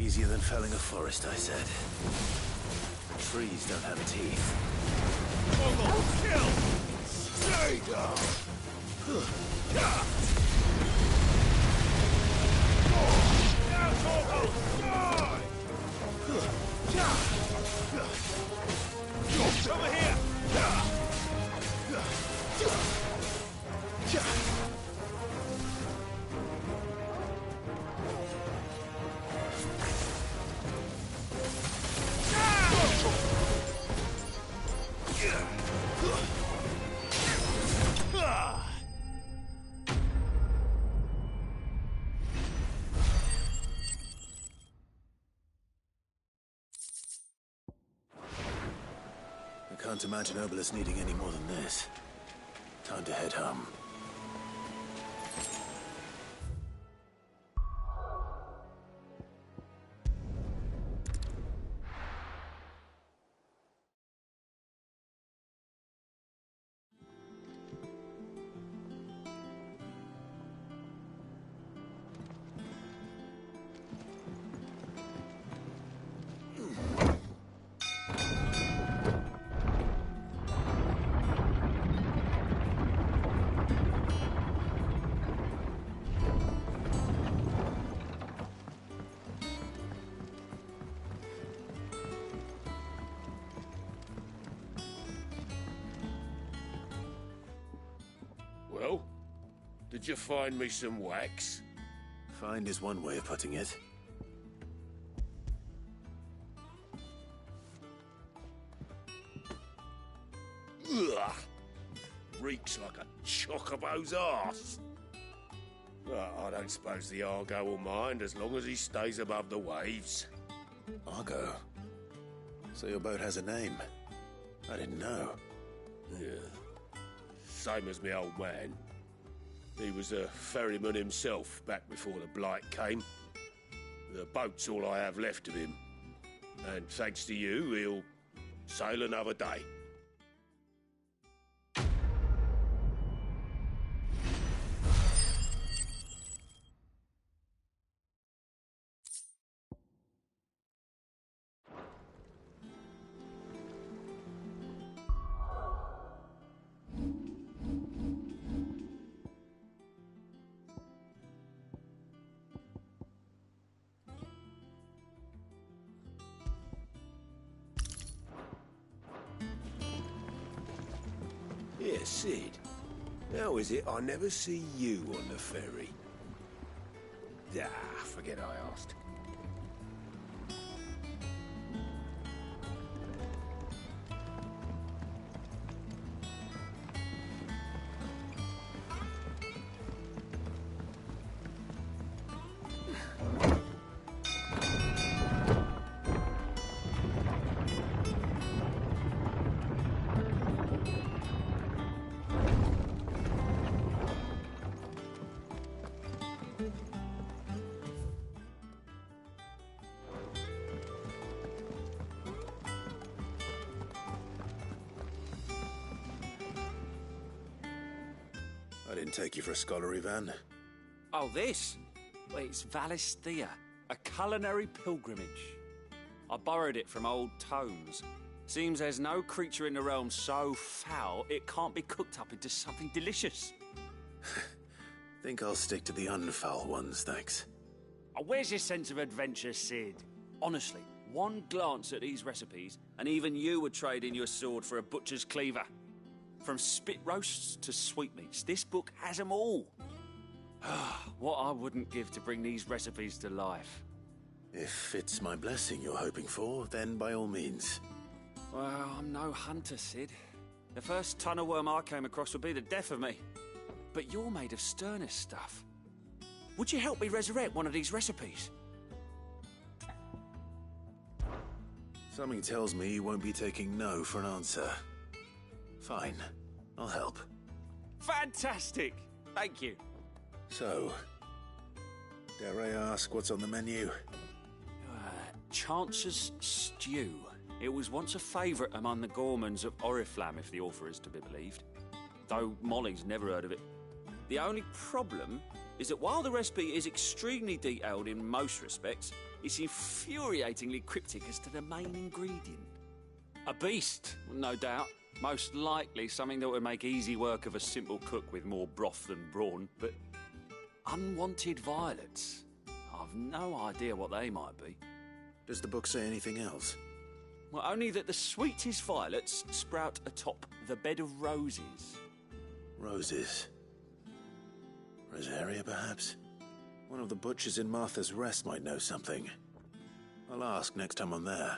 Easier than felling a forest, I said. Trees don't have teeth. Kill! Stay down! Over here! I can't imagine Obelisk needing any more than this. Time to head home. Well, did you find me some wax? Find is one way of putting it. Ugh! Reeks like a chocobo's arse. Well, I don't suppose the Argo will mind as long as he stays above the waves. Argo? So your boat has a name? I didn't know. Yeah. Same as my old man. He was a ferryman himself back before the Blight came. The boat's all I have left of him. And thanks to you, he'll sail another day. Yeah, Sid. How is it I never see you on the ferry? Ah, forget I asked. I didn't take you for a scholarly van. Oh, this? Well, it's Valisthea, a culinary pilgrimage. I borrowed it from old tomes. Seems there's no creature in the realm so foul it can't be cooked up into something delicious. Think I'll stick to the unfoul ones, thanks. Oh, where's your sense of adventure, Sid? Honestly, one glance at these recipes, and even you would trade in your sword for a butcher's cleaver. From spit roasts to sweetmeats, this book has them all. What I wouldn't give to bring these recipes to life. If it's my blessing you're hoping for, then by all means. Well, I'm no hunter, Sid. The first ton of worm I came across would be the death of me. But you're made of sterner stuff. Would you help me resurrect one of these recipes? Something tells me you won't be taking no for an answer. Fine, I'll help. Fantastic! Thank you. So, dare I ask what's on the menu? Chance's Stew. It was once a favourite among the gourmands of Oriflamme, if the author is to be believed. Though Molly's never heard of it. The only problem is that while the recipe is extremely detailed in most respects, it's infuriatingly cryptic as to the main ingredient. A beast, no doubt. Most likely something that would make easy work of a simple cook with more broth than brawn, but unwanted violets. I've no idea what they might be. Does the book say anything else? Well, only that the sweetest violets sprout atop the bed of roses. Roses. Rosaria, perhaps? One of the butchers in Martha's Rest might know something. I'll ask next time I'm there.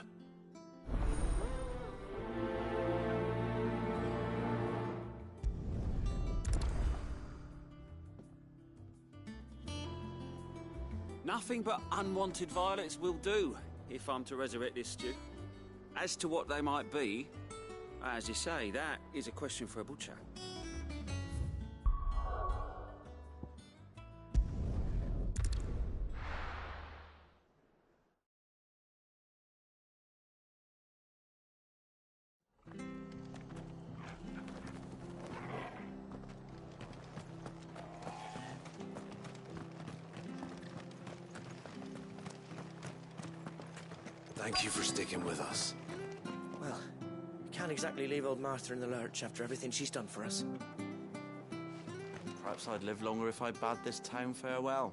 Nothing but unwanted violets will do, if I'm to resurrect this stew. As to what they might be, as you say, that is a question for a butcher. Thank you for sticking with us. Well, we can't exactly leave old Martha in the lurch after everything she's done for us. Perhaps I'd live longer if I bade this town farewell.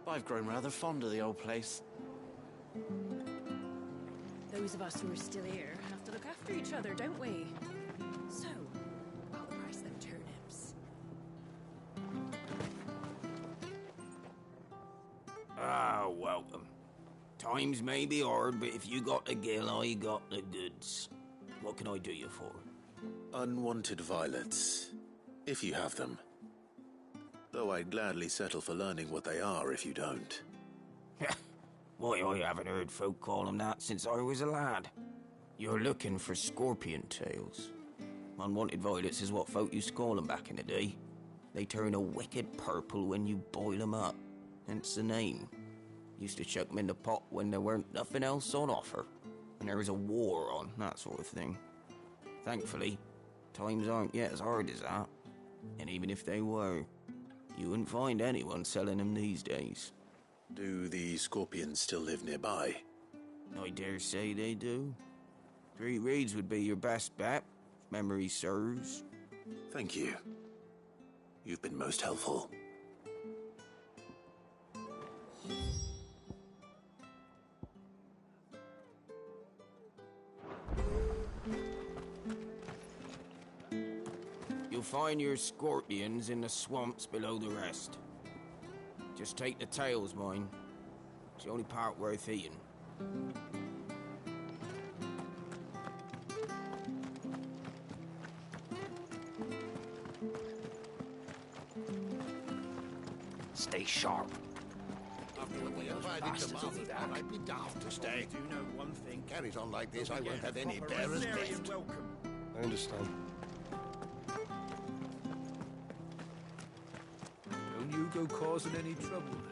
But I've grown rather fond of the old place. Those of us who are still here have to look after each other, don't we? So, I'll price them turnips. Ah, welcome. Times may be hard, but if you got the gill, I got the goods. What can I do you for? Unwanted violets, if you have them. Though I'd gladly settle for learning what they are if you don't. Why, I haven't heard folk call them that since I was a lad. You're looking for scorpion tails. Unwanted violets is what folk used to call them back in the day. They turn a wicked purple when you boil them up, hence the name. Used to chuck them in the pot when there weren't nothing else on offer, and there was a war on, that sort of thing. Thankfully, times aren't yet as hard as that, and even if they were, you wouldn't find anyone selling them these days. Do the scorpions still live nearby? I dare say they do. 3 Reeds would be your best bet, if memory serves. Thank you. You've been most helpful. You'll find your scorpions in the swamps below the rest. Just take the tails, mind. It's the only part worth eating. Stay sharp. After the way invited to Martha, I'd be daft to stay. Do know one thing? Carries on like this, I won't have any bearers left. Welcome. I understand. Don't you go causing any trouble now.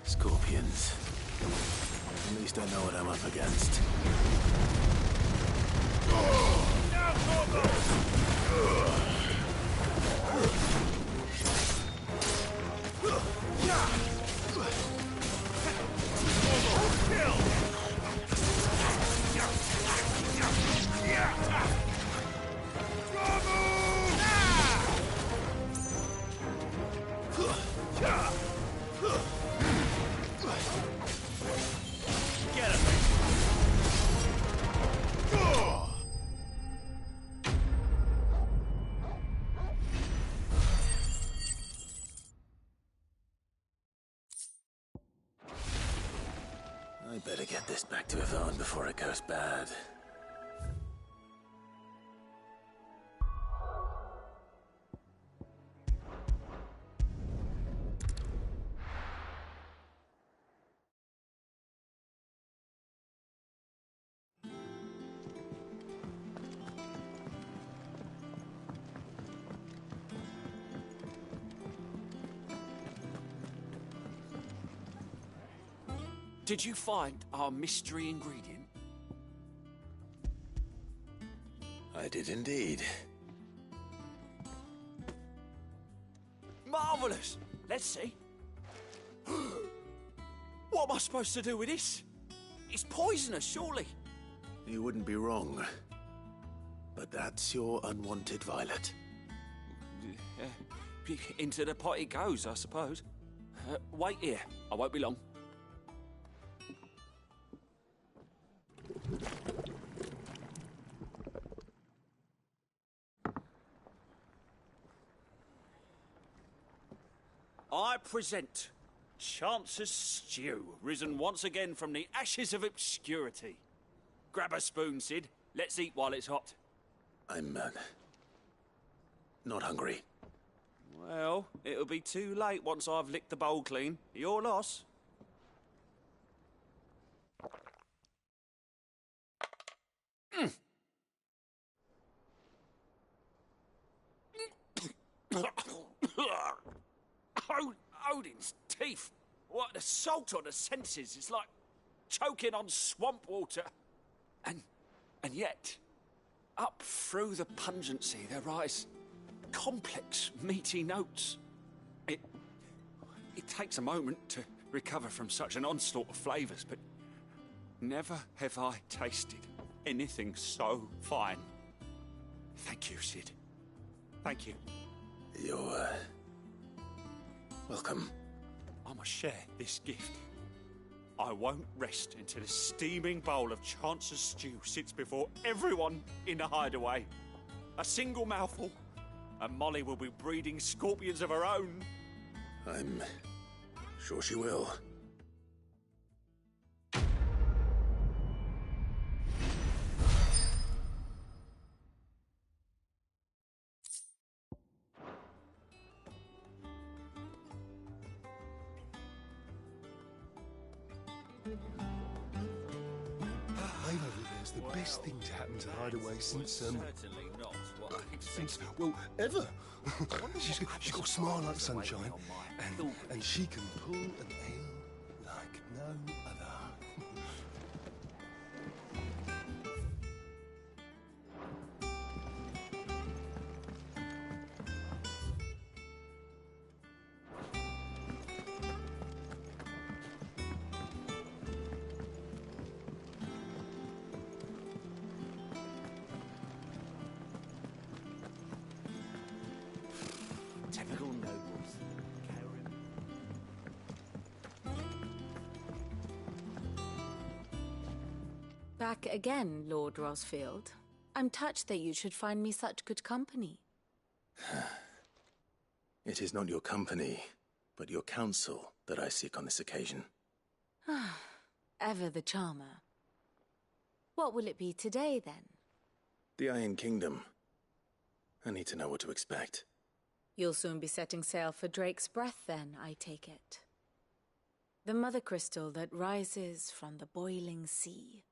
Scorpions. At least I know what I'm up against. I better get this back to Yvonne before it goes bad. Did you find our mystery ingredient? I did indeed. Marvellous! Let's see. What am I supposed to do with this? It's poisonous, surely. You wouldn't be wrong. But that's your unwanted violet. Into the pot it goes, I suppose. Wait here. I won't be long. I present Chance's Stew, risen once again from the ashes of obscurity. Grab a spoon, Sid. Let's eat while it's hot. I'm, not hungry. Well, it'll be too late once I've licked the bowl clean. Your loss. Odin's teeth. What an assault on the senses. It's like choking on swamp water. And yet, up through the pungency there rise complex, meaty notes. It takes a moment to recover from such an onslaught of flavours, but never have I tasted anything so fine. Thank you, Sid. Thank you. You're, welcome. I must share this gift. I won't rest until a steaming bowl of Chance's stew sits before everyone in the hideaway. A single mouthful, and Molly will be breeding scorpions of her own. I'm sure she will. It's the best thing to happen to Hideaway since, Certainly not what I expected. well, ever. she's got a smile like sunshine, and she can pull an ale like no other. Typical nobles. Back again, Lord Rosfield. I'm touched that you should find me such good company. It is not your company, but your counsel that I seek on this occasion. Ever the charmer. What will it be today, then? The Iron Kingdom. I need to know what to expect. You'll soon be setting sail for Drake's Breath, then, I take it. The mother crystal that rises from the boiling sea.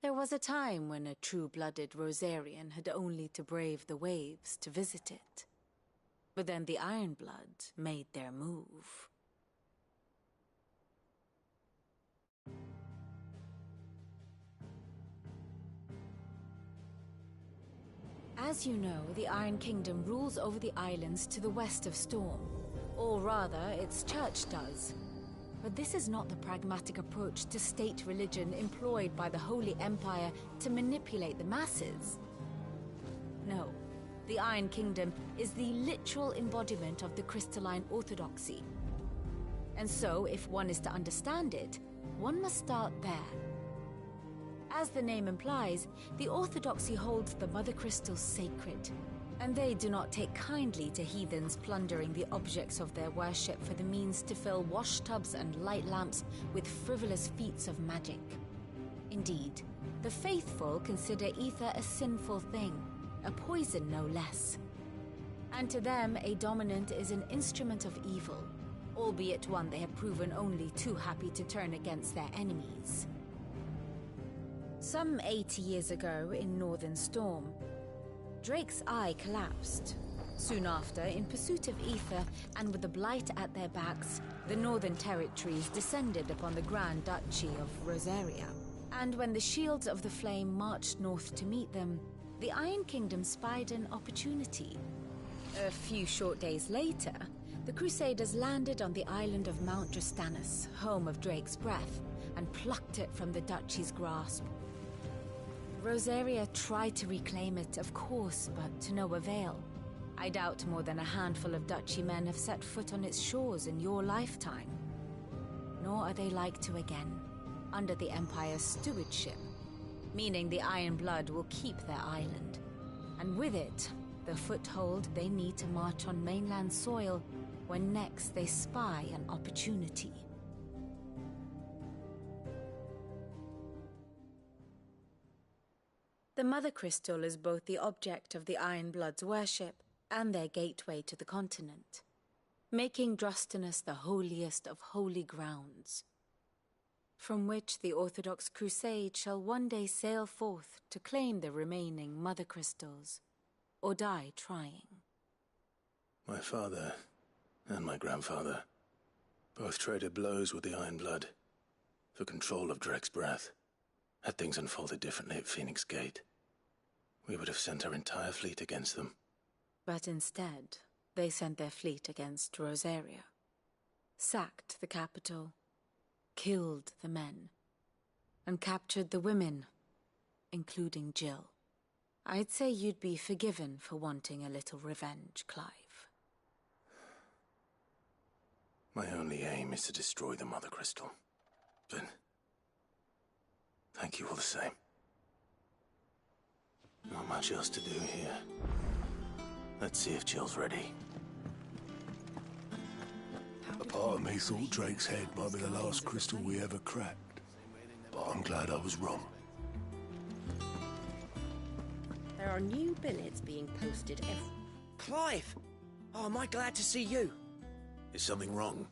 There was a time when a true-blooded Rosarian had only to brave the waves to visit it. But then the Ironblood made their move. As you know, the Iron Kingdom rules over the islands to the west of Storm. Or rather, its church does. But this is not the pragmatic approach to state religion employed by the Holy Empire to manipulate the masses. No, the Iron Kingdom is the literal embodiment of the crystalline orthodoxy. And so, if one is to understand it, one must start there. As the name implies, the orthodoxy holds the Mother Crystals sacred, and they do not take kindly to heathens plundering the objects of their worship for the means to fill washtubs and light lamps with frivolous feats of magic. Indeed, the faithful consider ether a sinful thing, a poison no less. And to them, a dominant is an instrument of evil, albeit one they have proven only too happy to turn against their enemies. Some 80 years ago in Northern Storm, Drake's eye collapsed, Soon after, in pursuit of ether and with the blight at their backs, the Northern Territories descended upon the Grand Duchy of Rosaria. And when the Shields of the Flame marched north to meet them, the Iron Kingdom spied an opportunity. A few short days later, the Crusaders landed on the island of Mount Drastanus, home of Drake's Breath, and plucked it from the duchy's grasp. Rosaria tried to reclaim it, of course, but to no avail. I doubt more than a handful of duchy men have set foot on its shores in your lifetime. Nor are they like to again, under the Empire's stewardship, meaning the Iron Blood will keep their island. And with it, the foothold they need to march on mainland soil when next they spy an opportunity. The Mother Crystal is both the object of the Iron Blood's worship and their gateway to the continent, making Drastanus the holiest of holy grounds, from which the Orthodox Crusade shall one day sail forth to claim the remaining Mother Crystals, or die trying. My father and my grandfather both traded blows with the Iron Blood for control of Drake's Breath. Had things unfolded differently at Phoenix Gate, we would have sent our entire fleet against them. But instead, they sent their fleet against Rosaria, sacked the capital, killed the men, and captured the women, including Jill. I'd say you'd be forgiven for wanting a little revenge, Clive. My only aim is to destroy the Mother Crystal. But thank you all the same. Not much else to do here. Let's see if Jill's ready. A part of me thought Drake's head might be the last crystal we ever cracked. But I'm glad I was wrong. There are new billets being posted every... Clive! Oh, am I glad to see you? Is something wrong?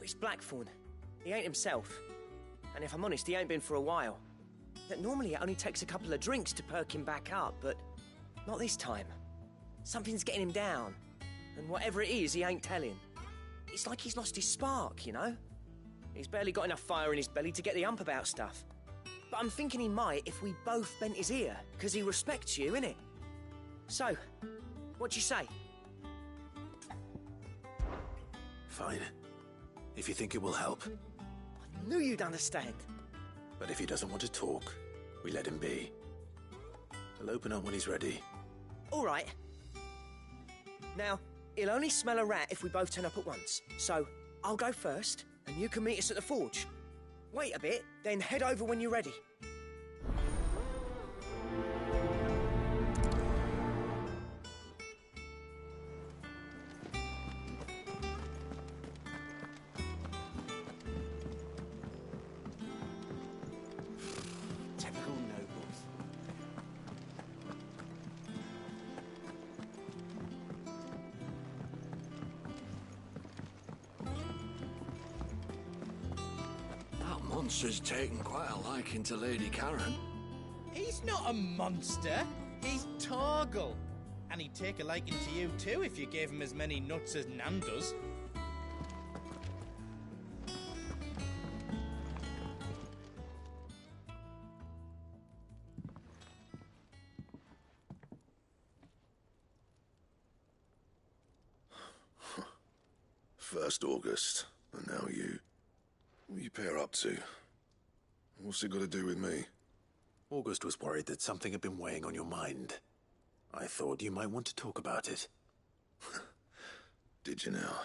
It's Blackthorn. He ain't himself. And if I'm honest, he ain't been for a while. That normally it only takes a couple of drinks to perk him back up, but not this time. Something's getting him down. And whatever it is, he ain't telling. It's like he's lost his spark, you know? He's barely got enough fire in his belly to get the ump about stuff. But I'm thinking he might if we both bent his ear, because he respects you, innit? So, what you say? Fine. If you think it will help. I knew you'd understand. But if he doesn't want to talk, we let him be. He'll open up when he's ready. All right. Now, he'll only smell a rat if we both turn up at once. So, I'll go first, and you can meet us at the forge. Wait a bit, then head over when you're ready. Typical nobles. That monster's taken quite a liking to Lady Karen. He's not a monster. He's Torgal. And he'd take a liking to you too if you gave him as many nuts as Nan does. First August, and now you. What are you pair up to? What's it got to do with me? August was worried that something had been weighing on your mind. I thought you might want to talk about it. Did you now?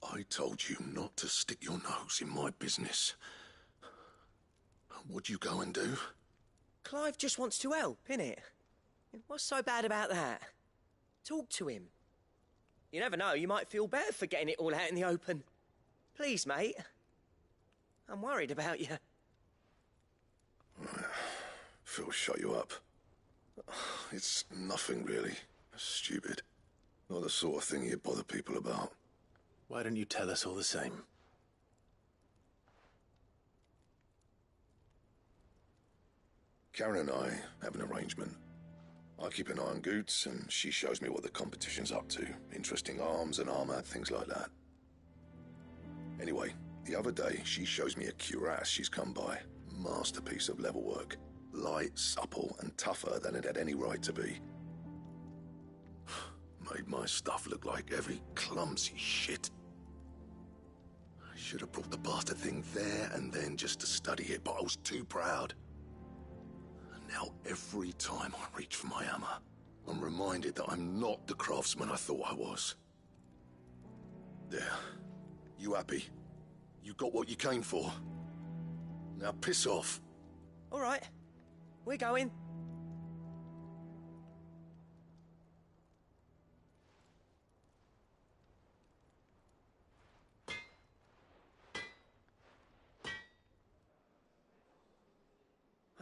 I told you not to stick your nose in my business. What'd you go and do? Clive just wants to help, innit? What's so bad about that? Talk to him. You never know, you might feel better for getting it all out in the open. Please, mate. I'm worried about you. Phil shut you up. It's nothing really. Stupid. Not the sort of thing you bother people about. Why don't you tell us all the same? Karen and I have an arrangement. I keep an eye on Goots, and she shows me what the competition's up to. Interesting arms and armor, things like that. Anyway, the other day, she shows me a cuirass she's come by. Masterpiece of level work. Light, supple, and tougher than it had any right to be. Made my stuff look like every clumsy shit. I should have brought the bastard thing there and then just to study it, but I was too proud. And now every time I reach for my hammer, I'm reminded that I'm not the craftsman I thought I was. There. You happy? You got what you came for. Now piss off. All right. We're going.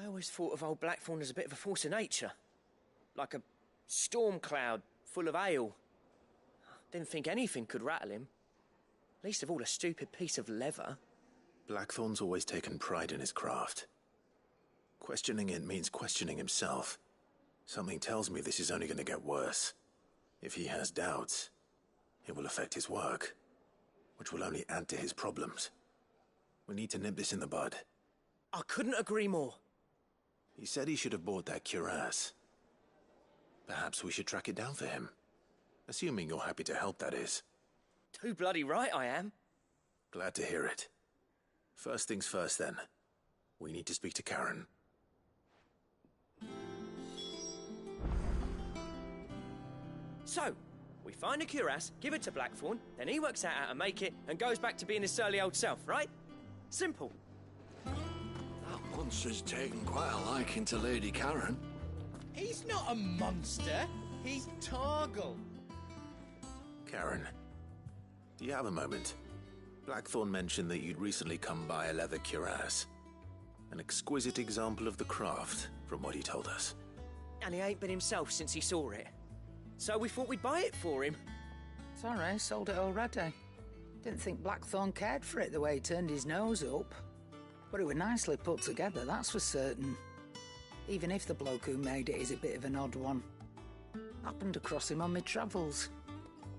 I always thought of old Blackthorn as a bit of a force of nature. Like a storm cloud full of ale. Didn't think anything could rattle him. Least of all a stupid piece of leather. Blackthorn's always taken pride in his craft. Questioning it means questioning himself. Something tells me this is only going to get worse. If he has doubts, it will affect his work, which will only add to his problems. We need to nip this in the bud. I couldn't agree more. He said he should have bought that cuirass. Perhaps we should track it down for him. Assuming you're happy to help, that is. Too bloody right I am. Glad to hear it. First things first, then. We need to speak to Karen. So, we find a cuirass, give it to Blackthorn, then he works out how to make it and goes back to being his surly old self, right? Simple. That monster's taken quite a liking to Lady Karen. He's not a monster. He's Torgal. Karen, do you have a moment? Blackthorn mentioned that you'd recently come by a leather cuirass. An exquisite example of the craft, from what he told us. And he ain't been himself since he saw it. So we thought we'd buy it for him. Sorry, sold it already. Didn't think Blackthorn cared for it the way he turned his nose up. But it was nicely put together, that's for certain. Even if the bloke who made it is a bit of an odd one. Happened across him on my travels.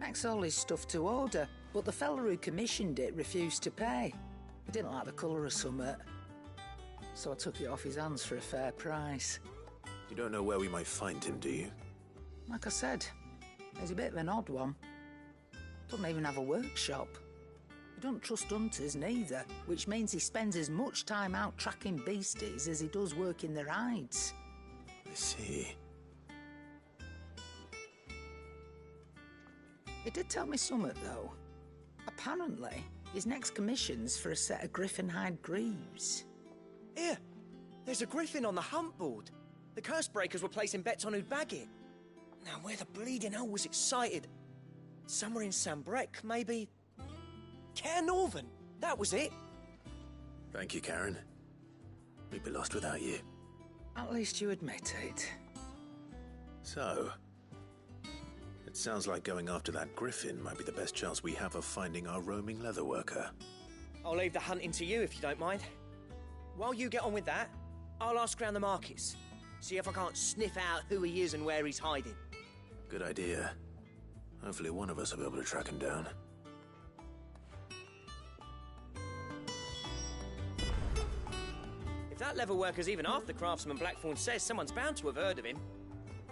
Makes all his stuff to order, but the fella who commissioned it refused to pay. He didn't like the colour of summit. So I took it off his hands for a fair price. You don't know where we might find him, do you? Like I said, he's a bit of an odd one. Doesn't even have a workshop. He don't trust hunters neither, which means he spends as much time out tracking beasties as he does working their hides. I see. He did tell me something, though. Apparently, his next commission's for a set of griffin hide greaves. Here, there's a griffin on the hunt board. The curse breakers were placing bets on who'd bag it. Now, where the bleeding hell was it sighted? Somewhere in Sambrec, maybe? Care Northern, that was it. Thank you, Karen. We'd be lost without you. At least you admit it. So, it sounds like going after that griffin might be the best chance we have of finding our roaming leatherworker. I'll leave the hunting to you if you don't mind. While you get on with that, I'll ask around the markets. See if I can't sniff out who he is and where he's hiding. Good idea. Hopefully one of us will be able to track him down. If that leather worker's even half the craftsman Blackthorn says, someone's bound to have heard of him.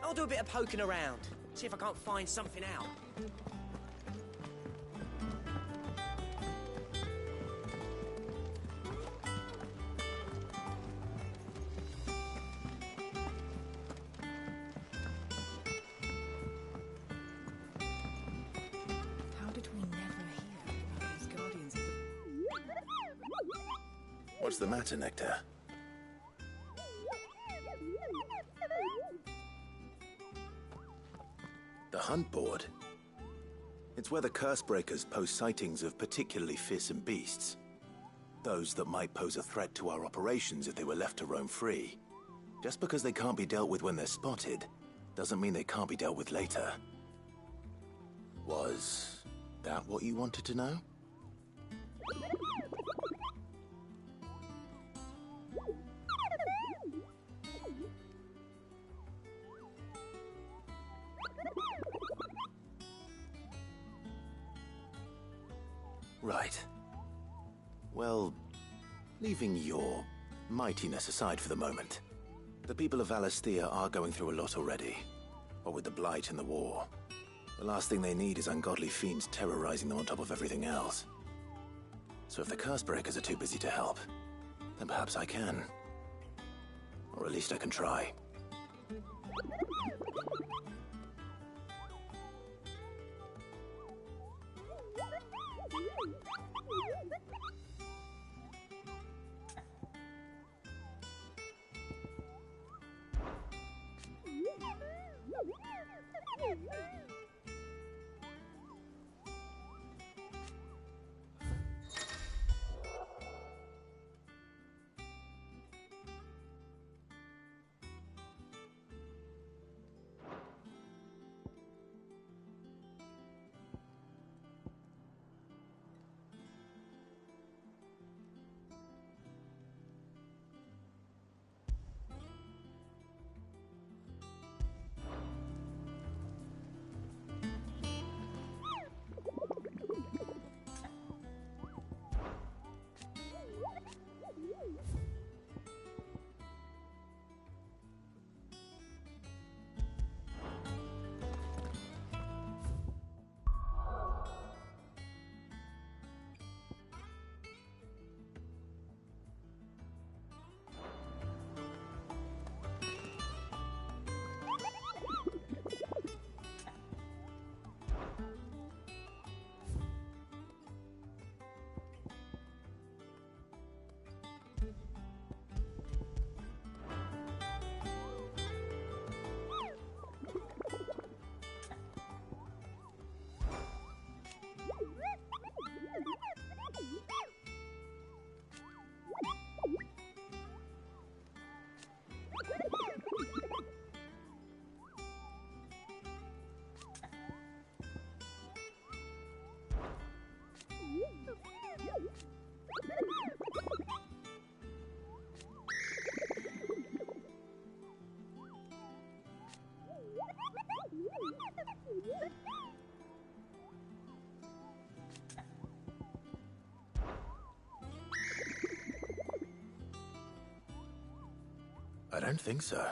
I'll do a bit of poking around, see if I can't find something out. What's the matter, Nectar? The hunt board? It's where the curse breakers post sightings of particularly fearsome beasts. Those that might pose a threat to our operations if they were left to roam free. Just because they can't be dealt with when they're spotted, doesn't mean they can't be dealt with later. Was that what you wanted to know? Right. Well, leaving your mightiness aside for the moment, the people of Valisthea are going through a lot already. What with the Blight and the war. The last thing they need is ungodly fiends terrorizing them on top of everything else. So if the Curse-breakers are too busy to help, then perhaps I can. Or at least I can try. I don't think so.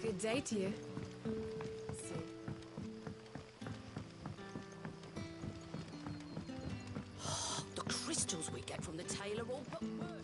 Good day to you. The crystals we get from the tailor all but worth.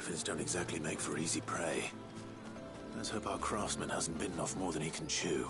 Griffins don't exactly make for easy prey. Let's hope our craftsman hasn't bitten off more than he can chew.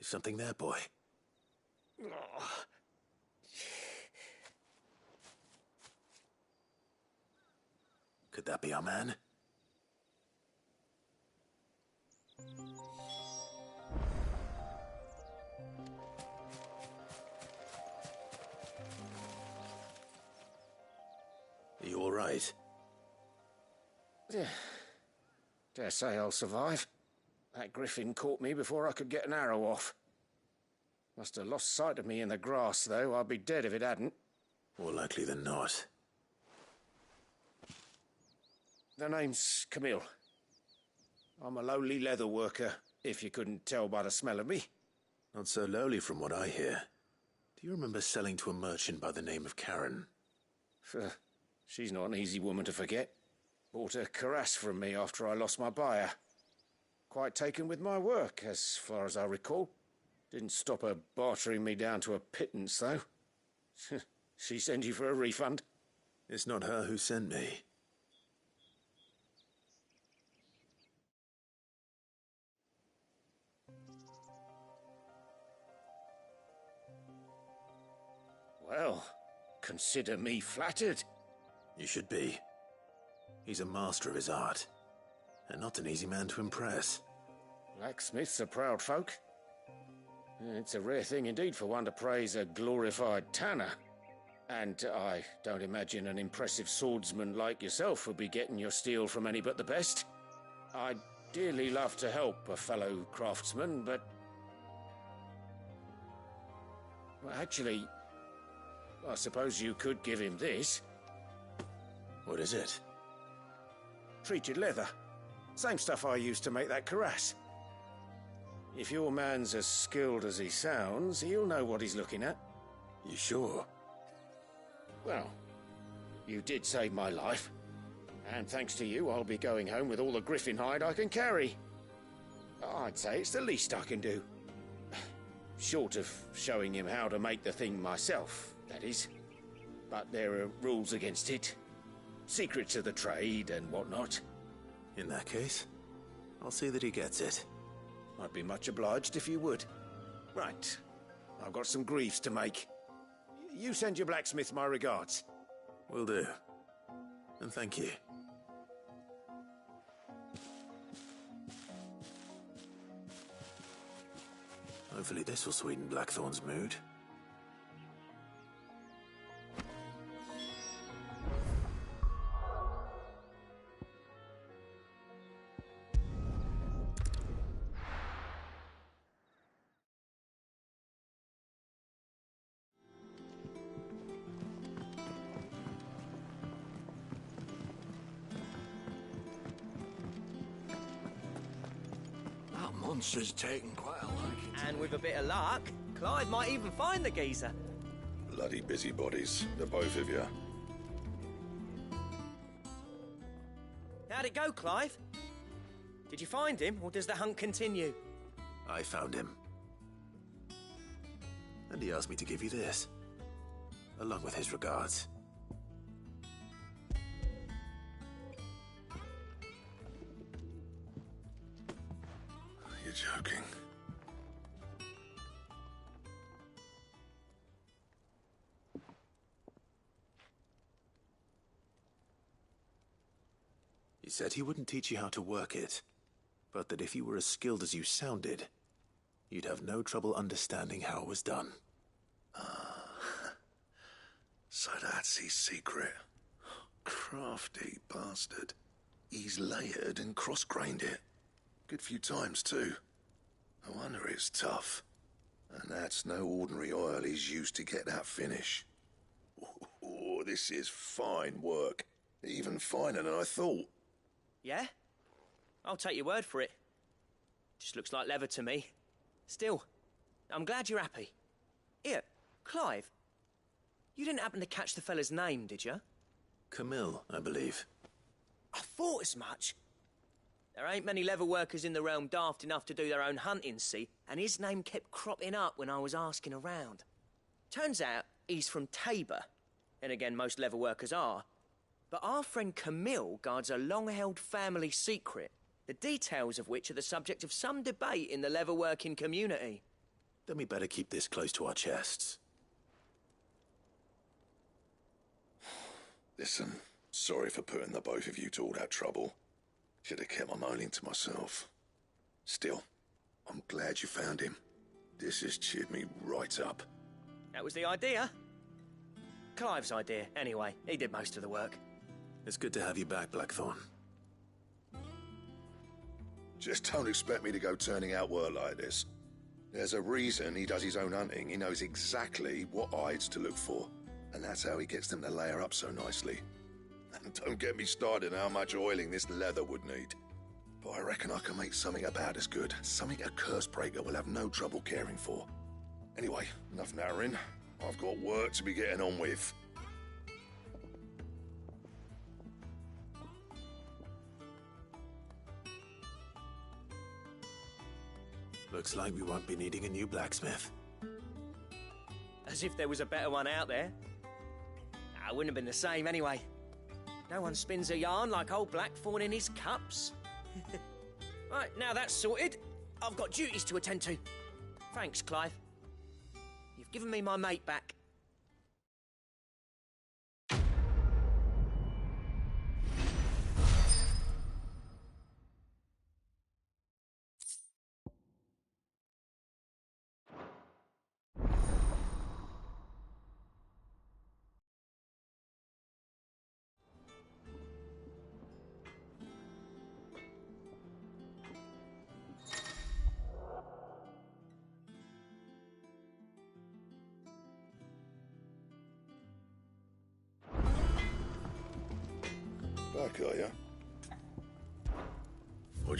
Is something there, boy? Could that be our man? Are you all right? Dare say I'll survive. That griffin caught me before I could get an arrow off. Must have lost sight of me in the grass, though. I'd be dead if it hadn't. More likely than not. The name's Camille. I'm a lowly leather worker, if you couldn't tell by the smell of me. Not so lowly from what I hear. Do you remember selling to a merchant by the name of Karen? She's not an easy woman to forget. Bought a cuirass from me after I lost my buyer. Quite taken with my work, as far as I recall. Didn't stop her bartering me down to a pittance, though. She sent you for a refund? It's not her who sent me. Well, consider me flattered. You should be. He's a master of his art, and not an easy man to impress. Blacksmiths are proud folk. It's a rare thing indeed for one to praise a glorified tanner. And I don't imagine an impressive swordsman like yourself would be getting your steel from any but the best. I'd dearly love to help a fellow craftsman, but... Well, actually, I suppose you could give him this. What is it? Treated leather. Same stuff I used to make that cuirass. If your man's as skilled as he sounds, he'll know what he's looking at. You sure? Well, you did save my life. And thanks to you, I'll be going home with all the griffin hide I can carry. I'd say it's the least I can do. Short of showing him how to make the thing myself, that is. But there are rules against it. Secrets of the trade and whatnot. In that case, I'll see that he gets it. I'd be much obliged if you would. Right. I've got some greaves to make. You send your blacksmith my regards. Will do. And thank you. Hopefully this will sweeten Blackthorn's mood. That monster's taken quite a liking. And with a bit of luck, Clive might even find the geezer. Bloody busybodies, the both of you. How'd it go, Clive? Did you find him, or does the hunt continue? I found him. And he asked me to give you this, along with his regards. You're joking. He said he wouldn't teach you how to work it, but that if you were as skilled as you sounded, you'd have no trouble understanding how it was done. So that's his secret. Crafty bastard. He's layered and cross-grained it. Good few times, too. No wonder it's tough. And that's no ordinary oil he's used to get that finish. Oh, this is fine work. Even finer than I thought. Yeah? I'll take your word for it. Just looks like leather to me. Still, I'm glad you're happy. Here, Clive. You didn't happen to catch the fella's name, did you? Camille, I believe. I thought as much. There ain't many leather workers in the realm daft enough to do their own hunting, see? And his name kept cropping up when I was asking around. Turns out he's from Tabor. And again, most leather workers are. But our friend Camille guards a long-held family secret, the details of which are the subject of some debate in the leather-working community. Then we better keep this close to our chests. Listen, sorry for putting the both of you to all that trouble. Should have kept my moaning to myself. Still, I'm glad you found him. This has cheered me right up. That was the idea. Clive's idea, anyway. He did most of the work. It's good to have you back, Blackthorn. Just don't expect me to go turning out work like this. There's a reason he does his own hunting. He knows exactly what hides to look for. And that's how he gets them to layer up so nicely. And don't get me started on how much oiling this leather would need. But I reckon I can make something about as good. Something a Cursebreaker will have no trouble caring for. Anyway, enough nattering. I've got work to be getting on with. Looks like we won't be needing a new blacksmith. As if there was a better one out there. It wouldn't have been the same anyway. No one spins a yarn like old Blackthorn in his cups. Right, now that's sorted, I've got duties to attend to. Thanks, Clive. You've given me my mate back.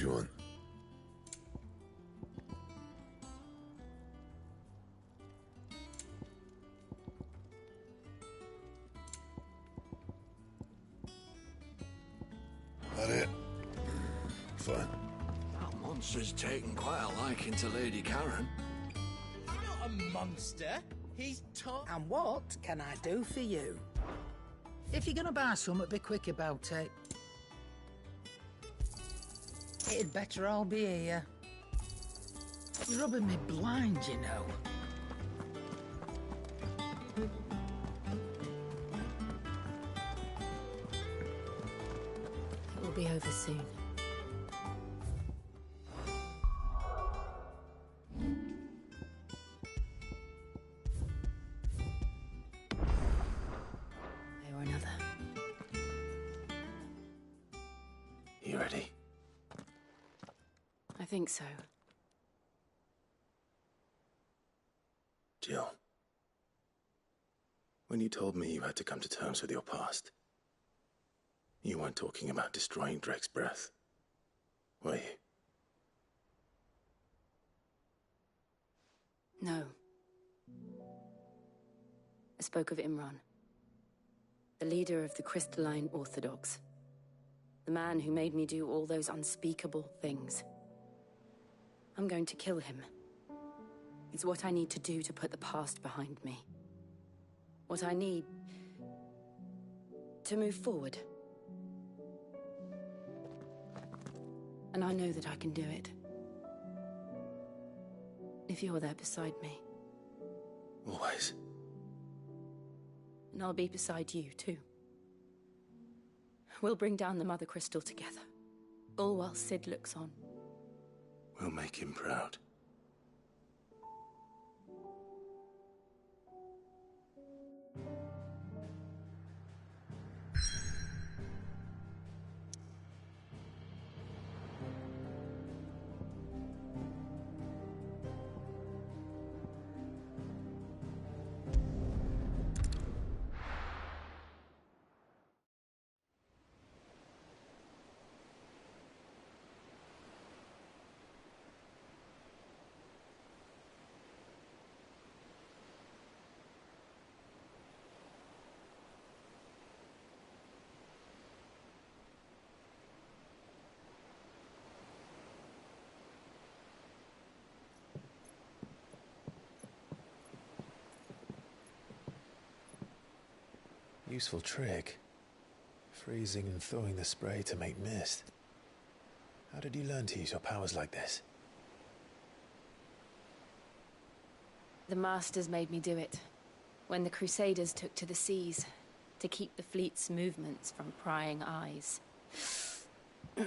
do you want? That it? Fine. That monster's taken quite a liking to Lady Karen. He's not a monster. He's And what can I do for you? If you're gonna buy something, be quick about it. It'd better all be here. You're rubbing me blind, you know. It will be over soon. Way or another. You ready? I think so. Jill, when you told me you had to come to terms with your past, you weren't talking about destroying Drake's breath, were you? No. I spoke of Imran, the leader of the Crystalline Orthodox. The man who made me do all those unspeakable things. I'm going to kill him. It's what I need to do to put the past behind me. What I need to move forward. And I know that I can do it. If you're there beside me. Always. And I'll be beside you, too. We'll bring down the Mother Crystal together. All while Sid looks on. We'll make him proud. Useful trick. Freezing and thawing the spray to make mist. How did you learn to use your powers like this? The Masters made me do it. When the Crusaders took to the seas, to keep the fleet's movements from prying eyes. I'm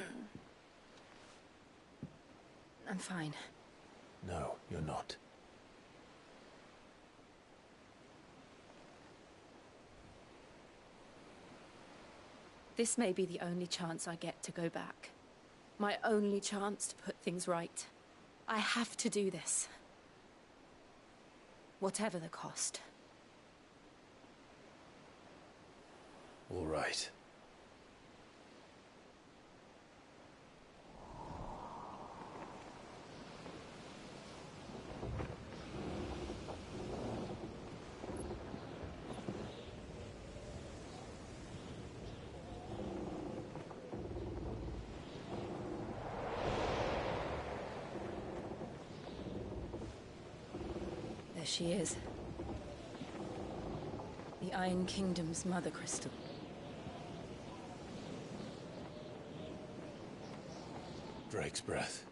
fine. No, you're not. This may be the only chance I get to go back. My only chance to put things right. I have to do this. Whatever the cost. All right. There she is. The Iron Kingdom's Mother Crystal. Drake's breath.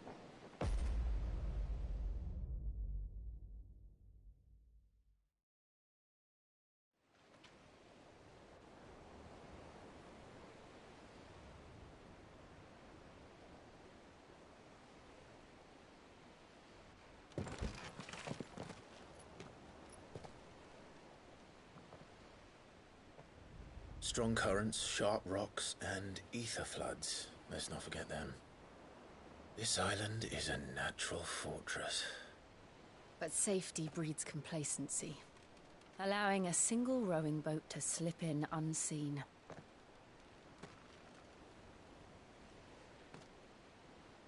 Strong currents, sharp rocks, and ether floods. Let's not forget them. This island is a natural fortress. But safety breeds complacency. Allowing a single rowing boat to slip in unseen.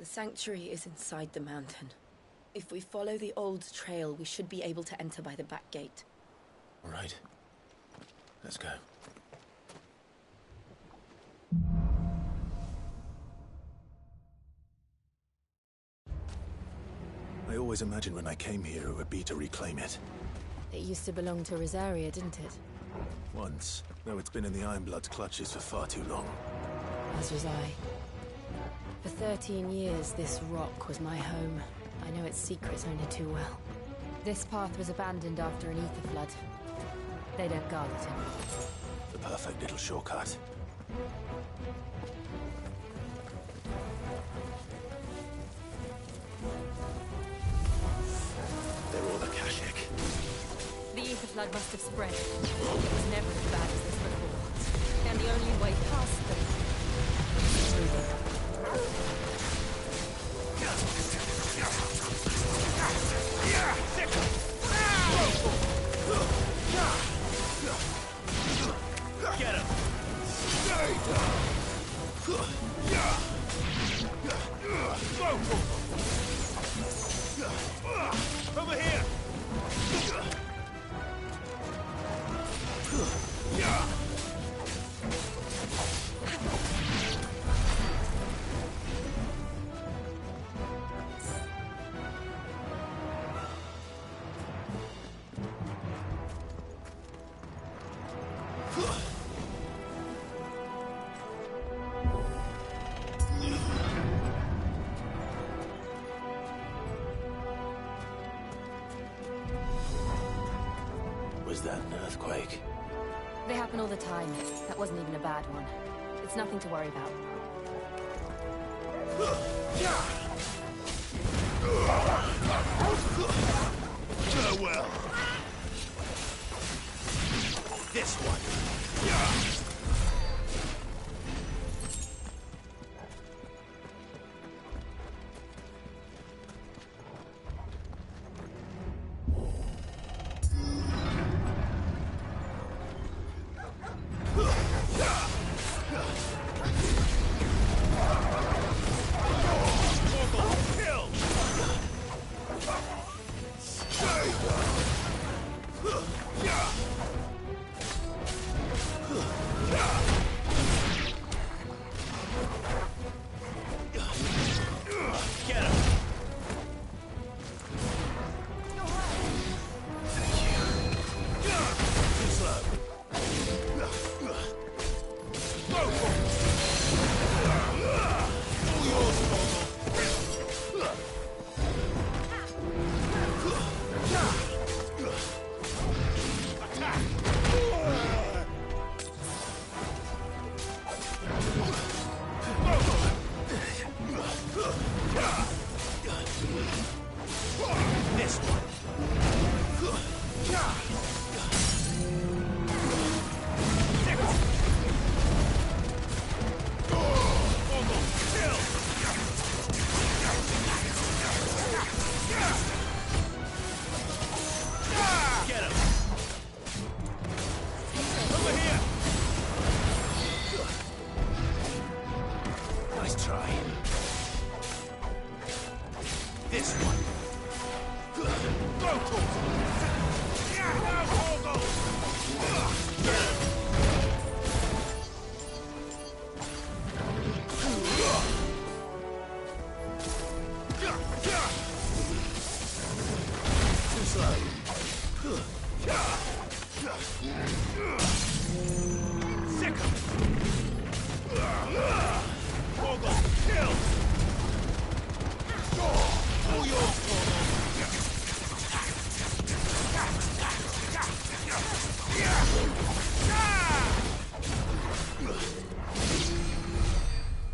The The sanctuary is inside the mountain. If we follow the old trail, we should be able to enter by the back gate. All right. Let's go. I always imagined when I came here it would be to reclaim it. It used to belong to Rosaria, didn't it? Once, though it's been in the Ironblood's clutches for far too long. As was I. For 13 years, this rock was my home. I know its secrets only too well. This path was abandoned after an ether flood. They don't guard it anymore. The perfect little shortcut. They're all Akashic. The ether flood must have spread. It was never as bad as this before. And the only way past them is through them. Get him! Over here! Was that an earthquake? They happen all the time. That wasn't even a bad one. It's nothing to worry about. Farewell. This one.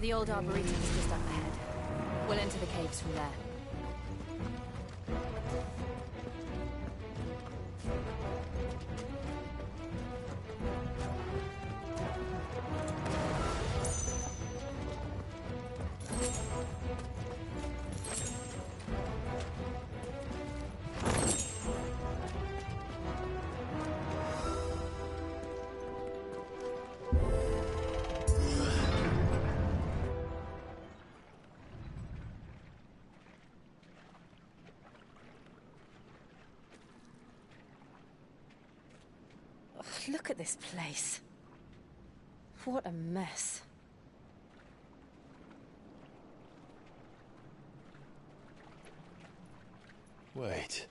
The old arboretum is just up ahead. We'll enter the caves from there. Look at this place. What a mess. Wait.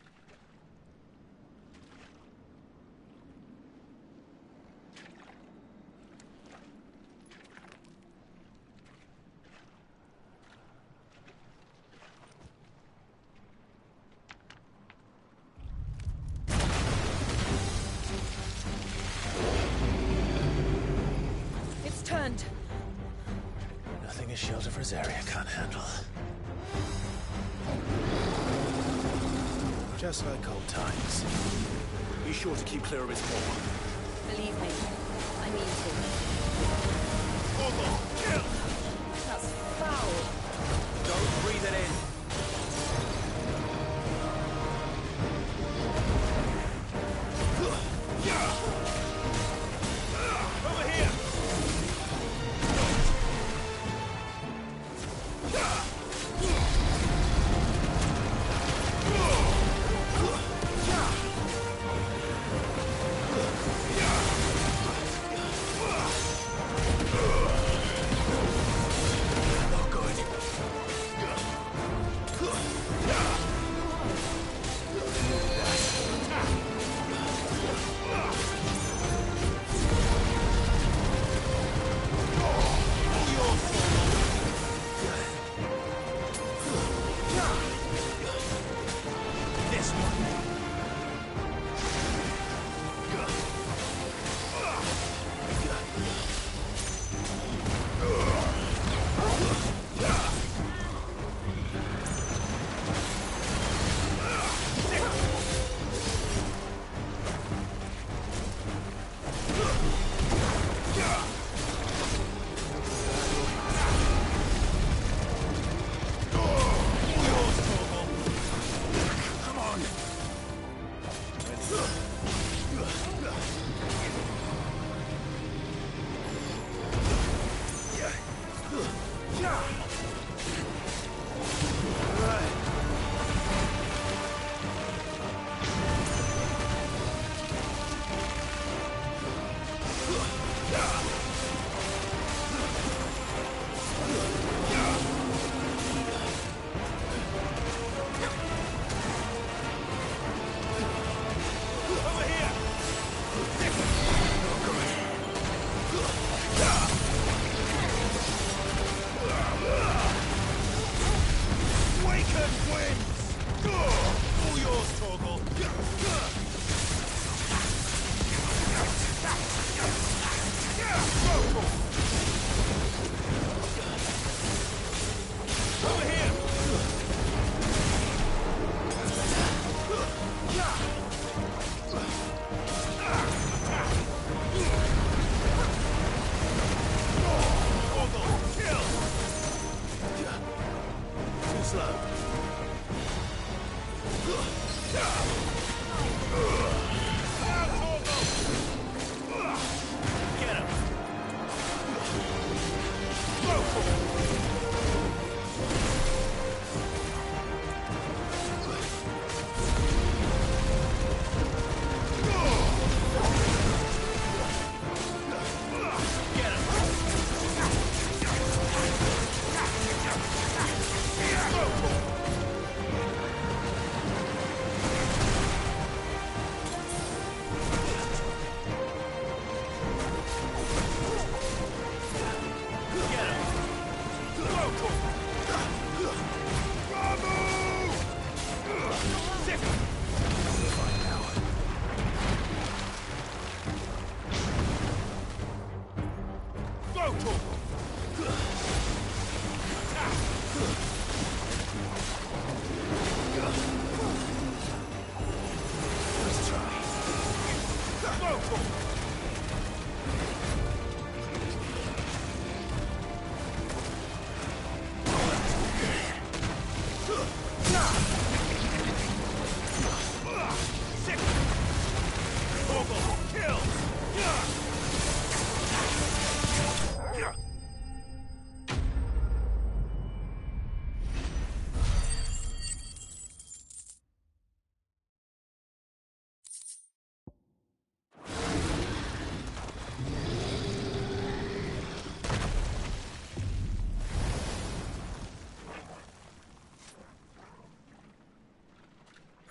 It's turned. Nothing a shelter for his area can't handle. Just like old times. Be sure to keep clear of his paw. Believe me, I mean to. Kill! That's foul. Don't breathe it in. Over here!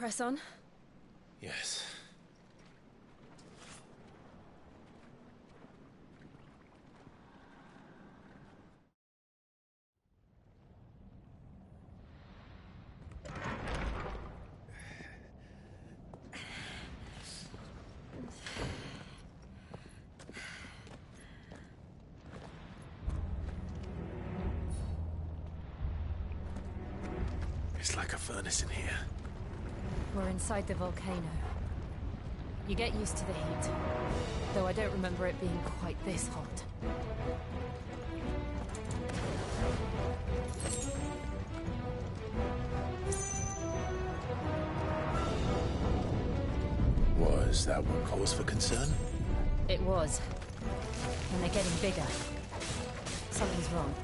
Press on. Yes. It's like a furnace in here. We're inside the volcano. You get used to the heat, though I don't remember it being quite this hot. Was that one cause for concern? It was. And they're getting bigger. Something's wrong.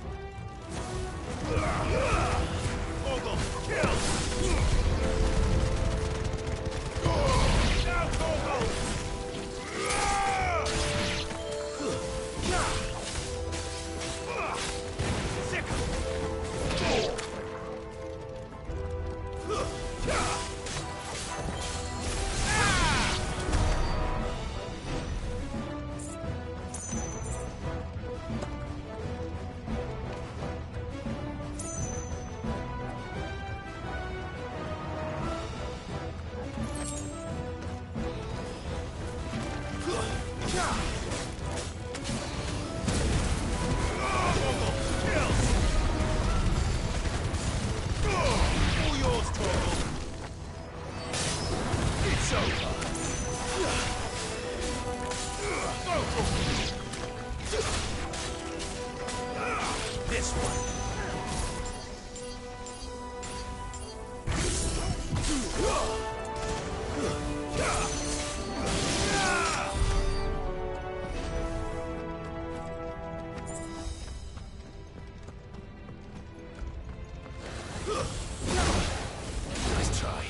Nice try.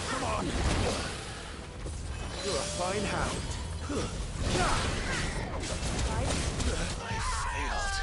Come on. You're a fine hound. I failed.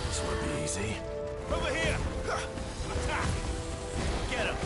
This won't be easy. Over here! Attack! Get him!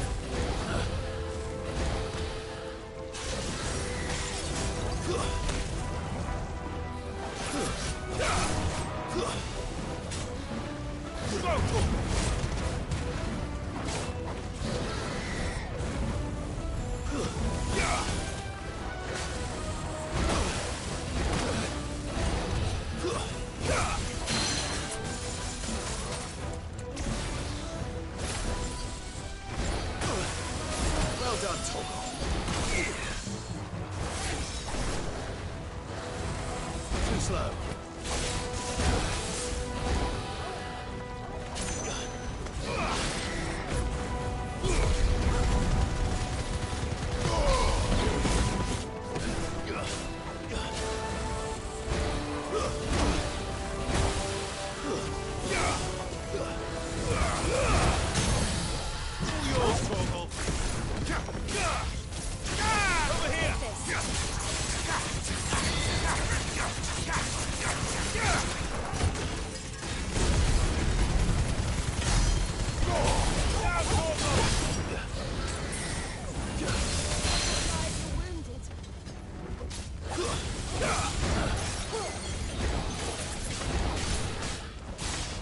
Well done, Torgal. Too slow.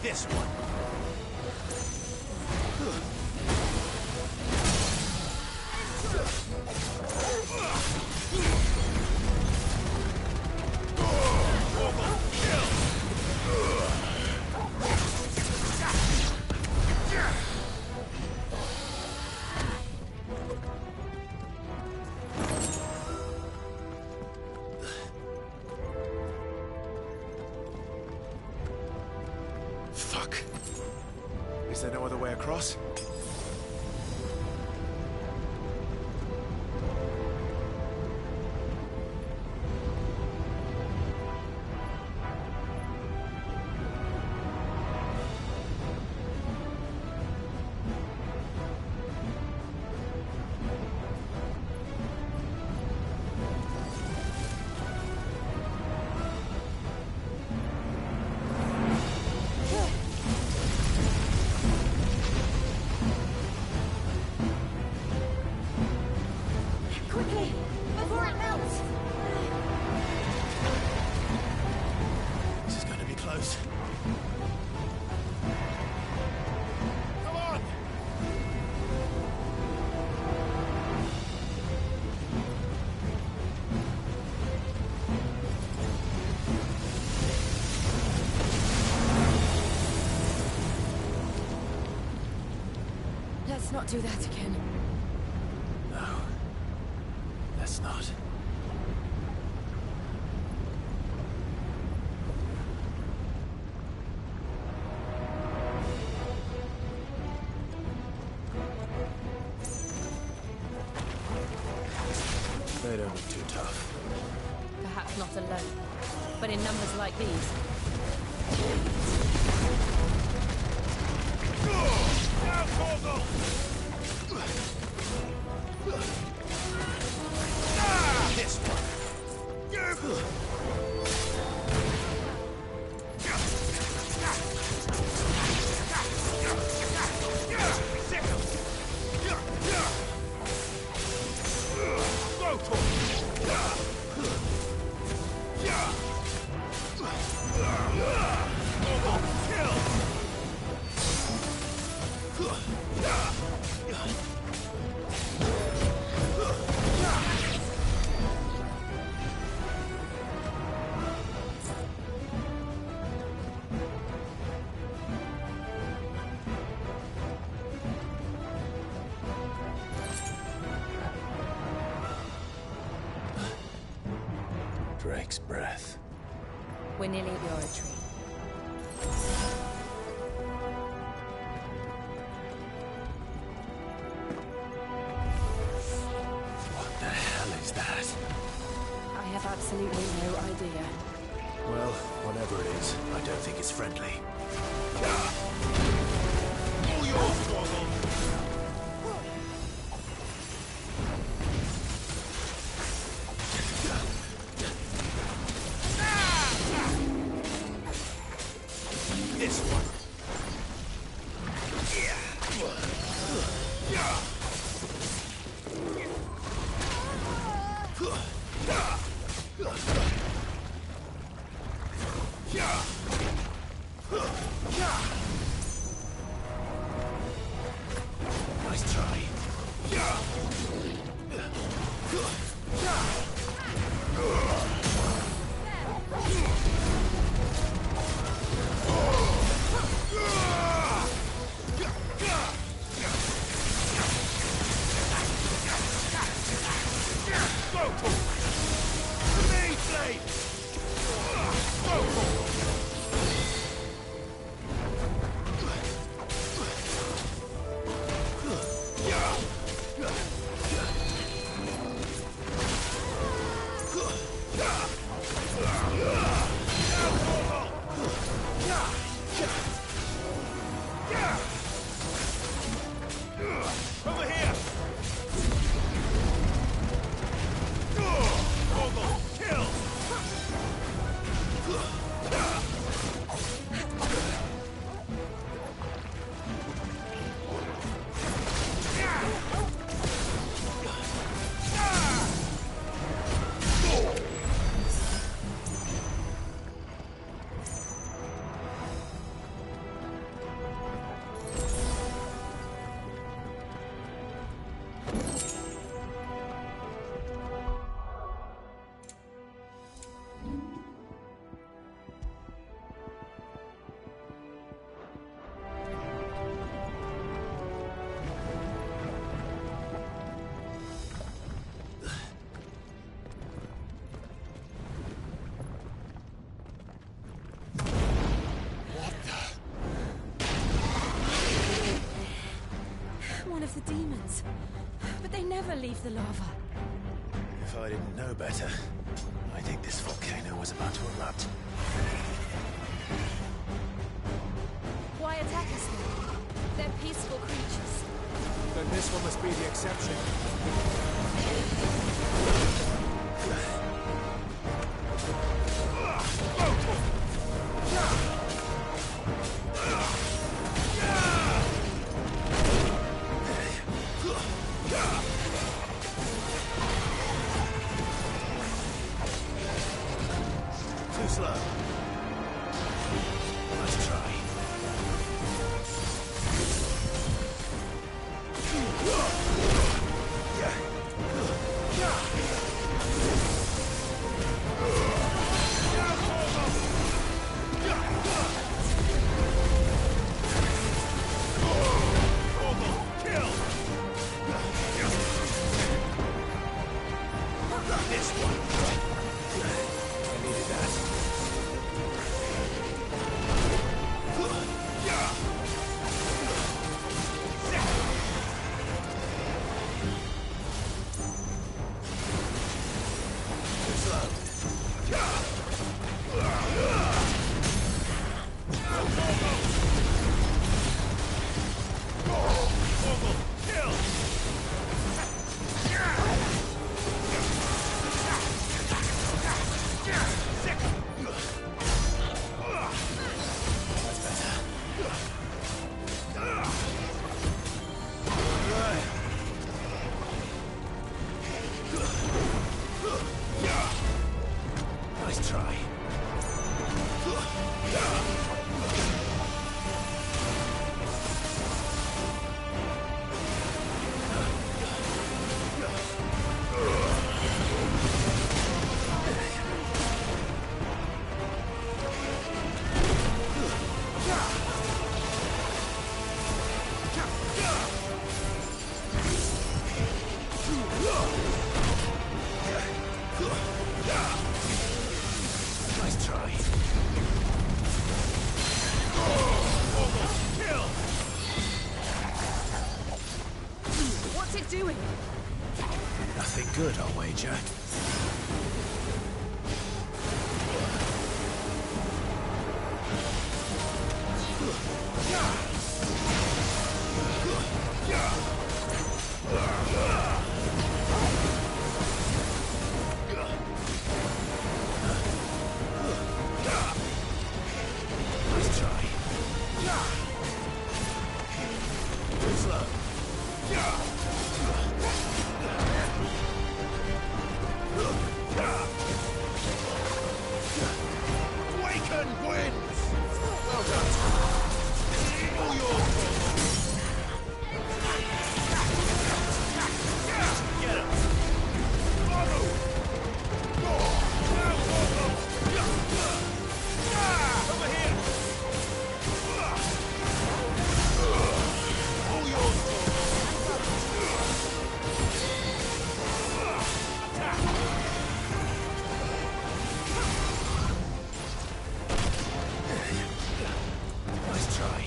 This one. there no other way across? Let's not do that again. No. Let's not. They don't look too tough. Perhaps not alone, but in numbers like these. This one. Drake's breath. We're nearly at the oratory. What the hell is that? I have absolutely no idea. Well, whatever it is, I don't think it's friendly. All yours, Torgal. This one. Nice try. Over here! Kill! demons. But they never leave the lava. If I didn't know better, I think this volcano was about to erupt. Why attack us then? They're peaceful creatures. Then this one must be the exception. Too slow. Let's try. Nice try. Nice try. What's it doing? Nothing good, I'll wager. Nice try. Too slow. Awaken winds! Well done. All yours, get him! Follow! Over here! All yours, Nice try.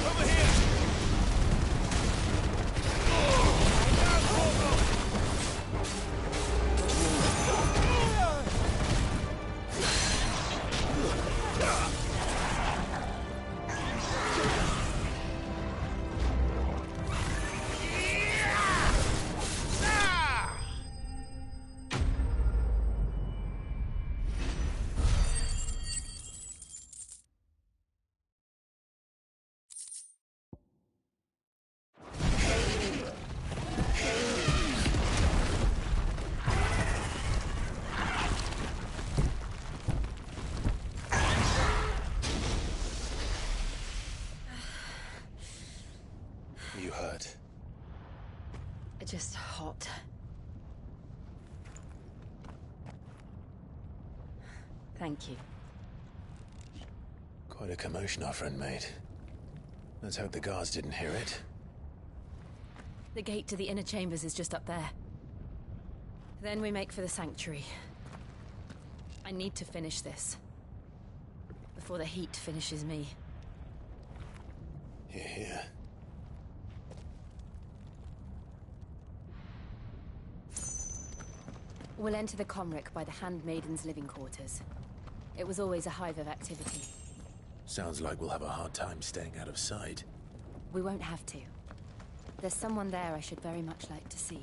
over here! You hurt. Just hot. Thank you. Quite a commotion our friend made. Let's hope the guards didn't hear it. The gate to the inner chambers is just up there. Then we make for the sanctuary. I need to finish this. Before the heat finishes me. Here, here. We'll enter the Comric by the Handmaiden's living quarters. It was always a hive of activity. Sounds like we'll have a hard time staying out of sight. We won't have to. There's someone there I should very much like to see.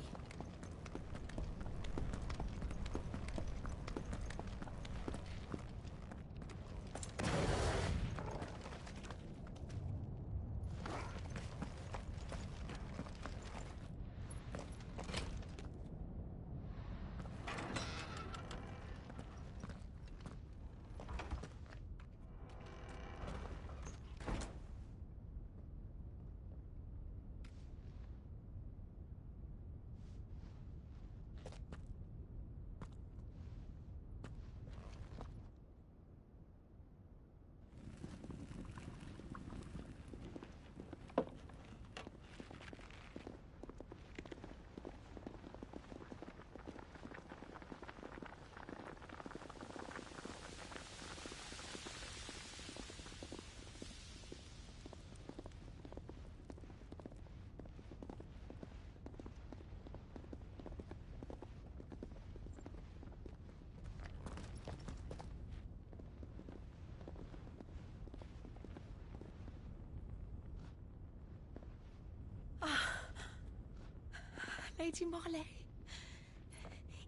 Lady Marley.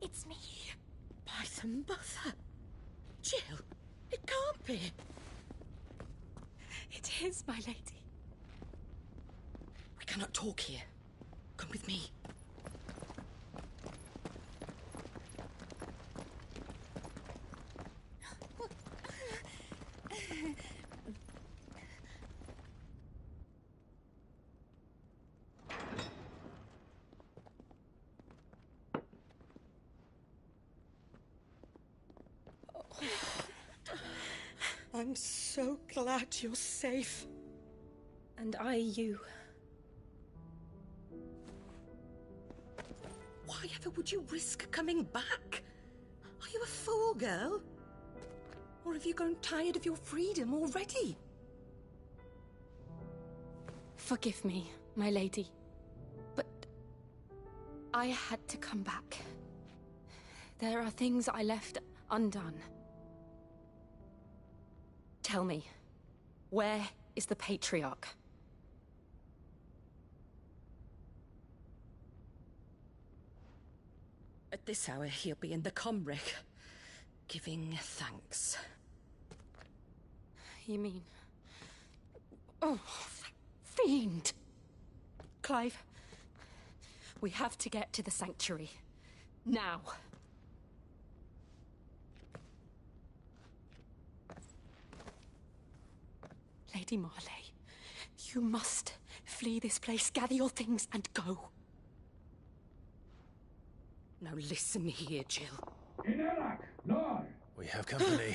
It's me. By the mother. Jill, it can't be. It is, my lady. We cannot talk here. Come with me. I'm so glad you're safe. And I you. Why ever would you risk coming back? Are you a fool, girl? Or have you grown tired of your freedom already? Forgive me, my lady. But I had to come back. There are things I left undone. Tell me, where is the Patriarch? At this hour, he'll be in the Comric, giving thanks. You mean... Oh, fiend! Clive, we have to get to the sanctuary. Now. Lady Marley, you must flee this place, gather your things, and go. Now listen here, Jill. We have company.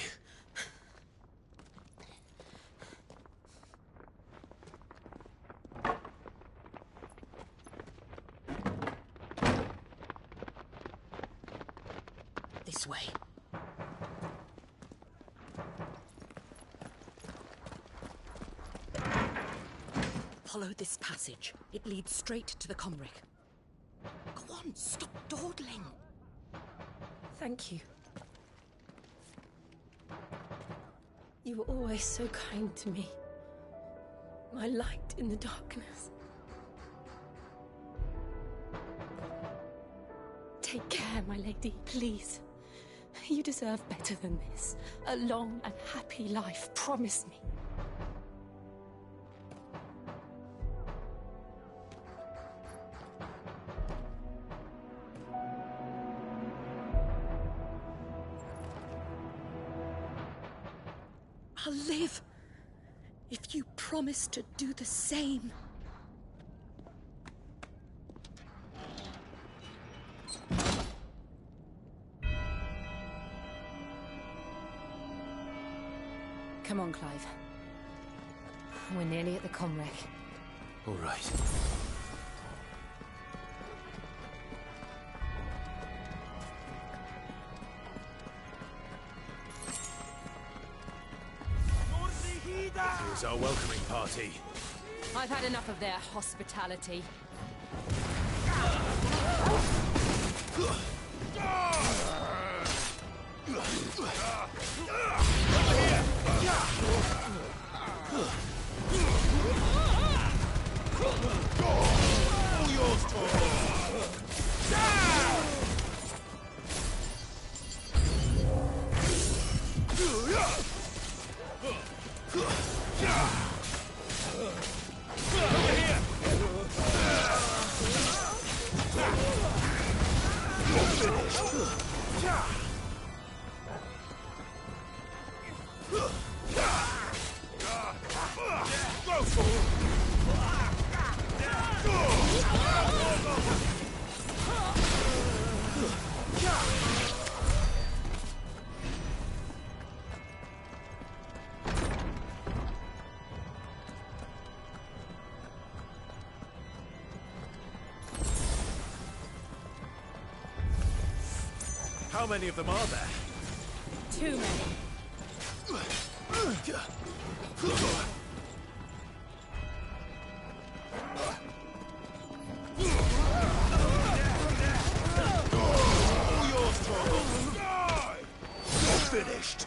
This way. Follow this passage. It leads straight to the Comric. Go on, stop dawdling. Thank you. You were always so kind to me. My light in the darkness. Take care, my lady, please. You deserve better than this. A long and happy life, promise me. I'll live if you promise to do the same. Come on, Clive. We're nearly at the Comric. All right. our welcoming party. I've had enough of their hospitality. All yours, Torvald. How many of them are there? Too many. All yours, Torvald. You're finished.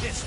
This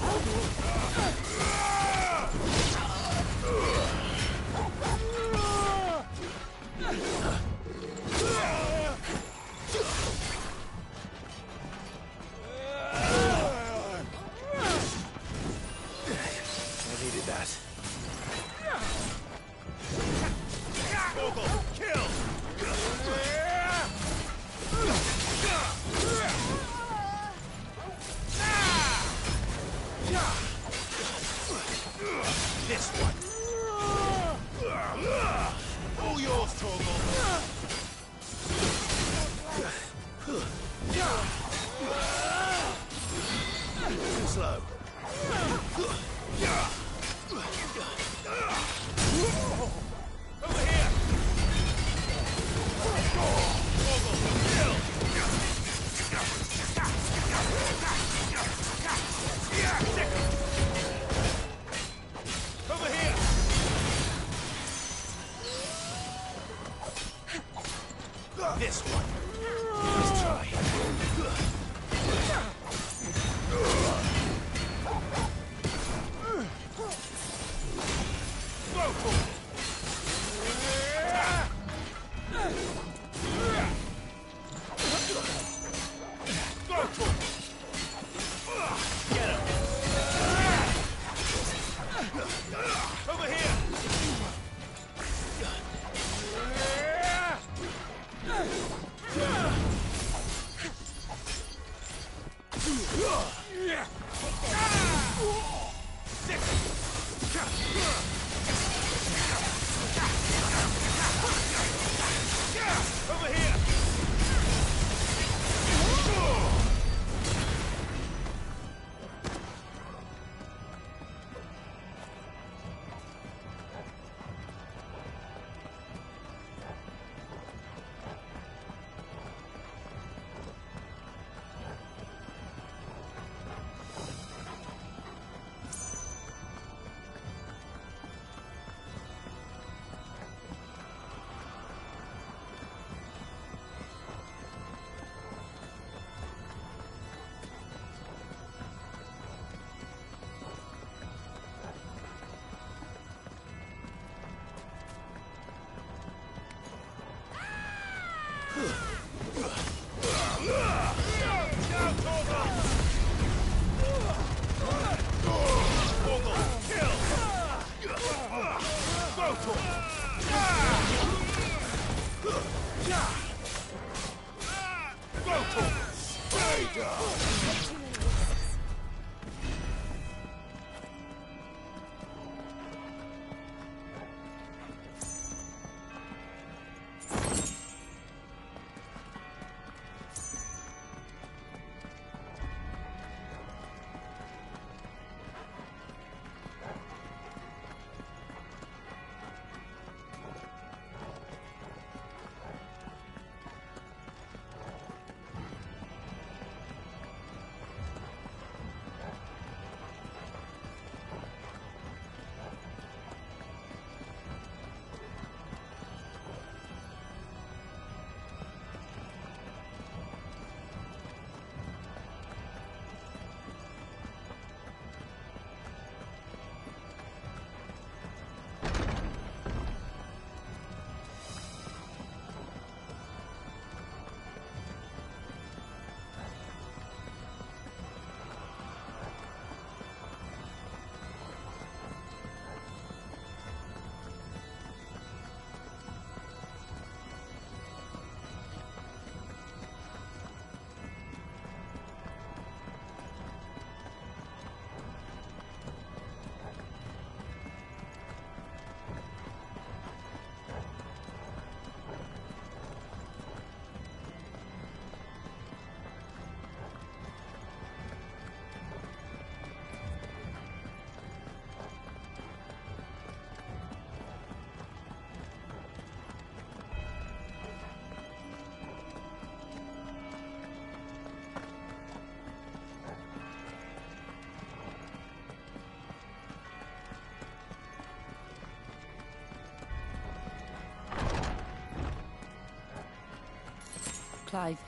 Clive,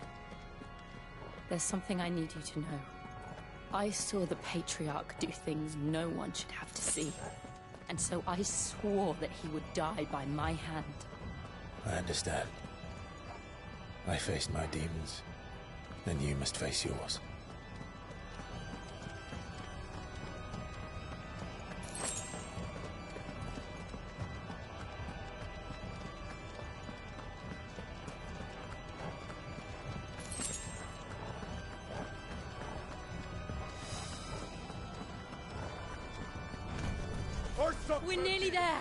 there's something I need you to know. I saw the Patriarch do things no one should have to see. And so I swore that he would die by my hand. I understand. I faced my demons. Then you must face yours. We're nearly there.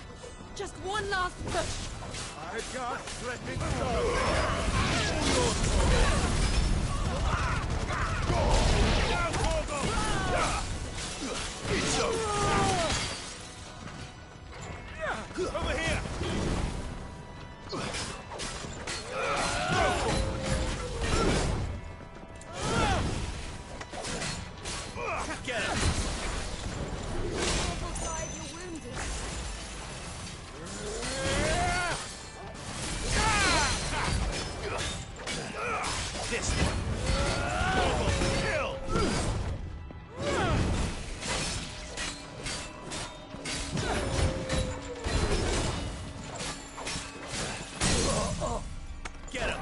Just one last push. I can't let it go. Over here. Get it. This one. Kill. Get him.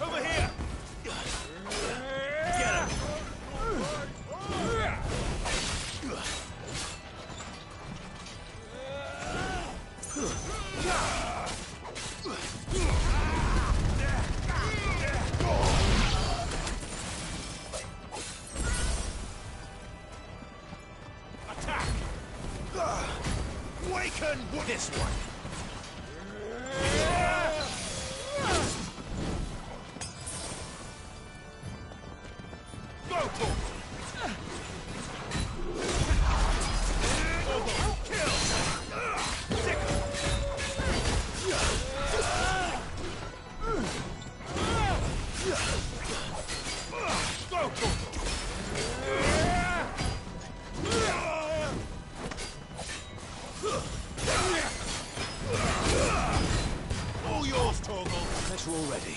Over here. Get him. Attack! Waken this one! Go for it! Kill! Sick! Go for it! All yours, Torgal. Better already.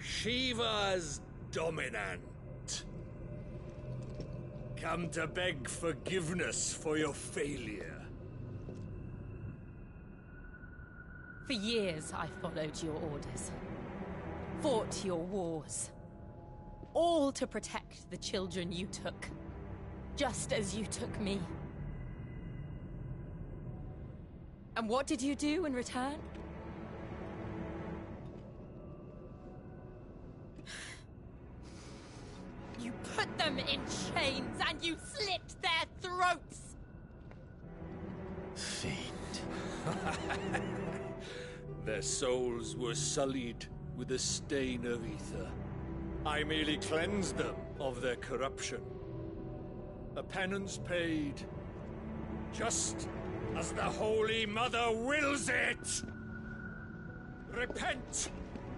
Shiva's dominant. Come to beg forgiveness for your failure. For years, I followed your orders. Fought your wars. All to protect the children you took. Just as you took me. And what did you do in return? You put them in chains and you slit their throats! Fiend. Their souls were sullied with the stain of ether. I merely cleansed them of their corruption. A penance paid, just as the Holy Mother wills it! Repent,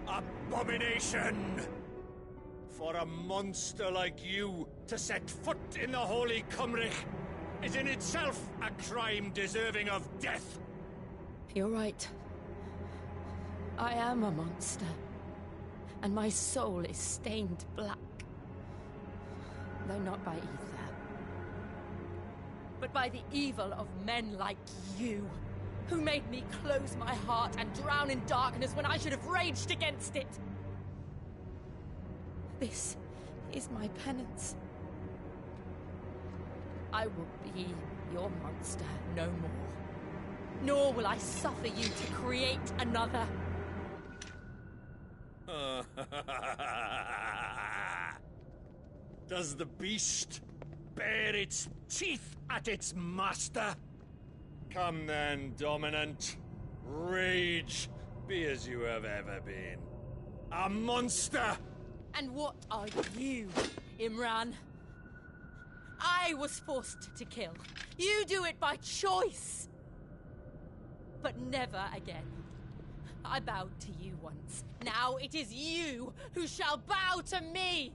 abomination! For a monster like you to set foot in the Holy Cymric is in itself a crime deserving of death. You're right. I am a monster. And my soul is stained black. Though not by ether. But by the evil of men like you, who made me close my heart and drown in darkness when I should have raged against it. This is my penance. I will be your monster no more. Nor will I suffer you to create another. Does the beast bare its teeth at its master? Come then, Dominant. Rage, be as you have ever been. A monster! And what are you, Imran? I was forced to kill. You do it by choice. But never again. I bowed to you once. Now it is you who shall bow to me!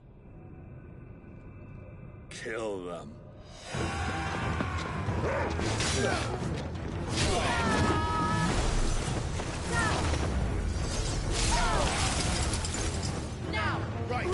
Kill them. Now! Right!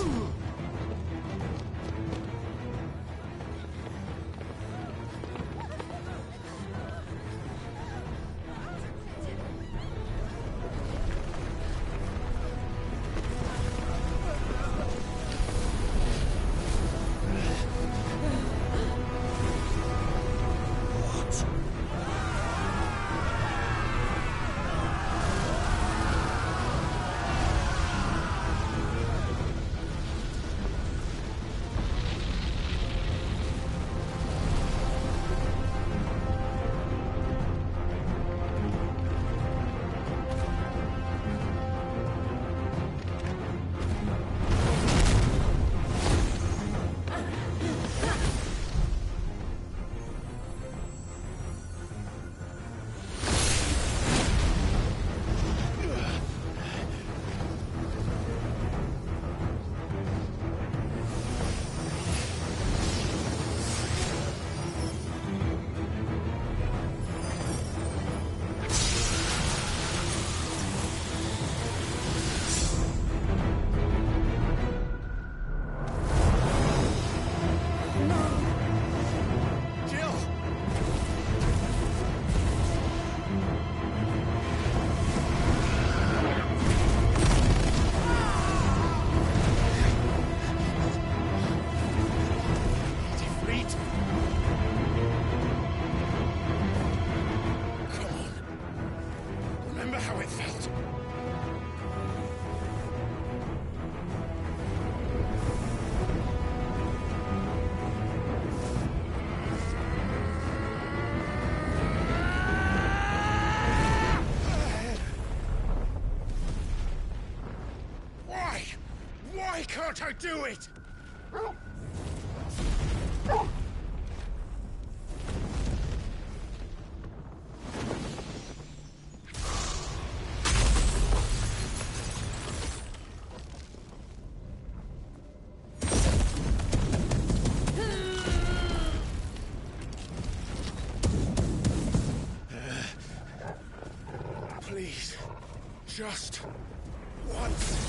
Why can't I do it? Please, just once.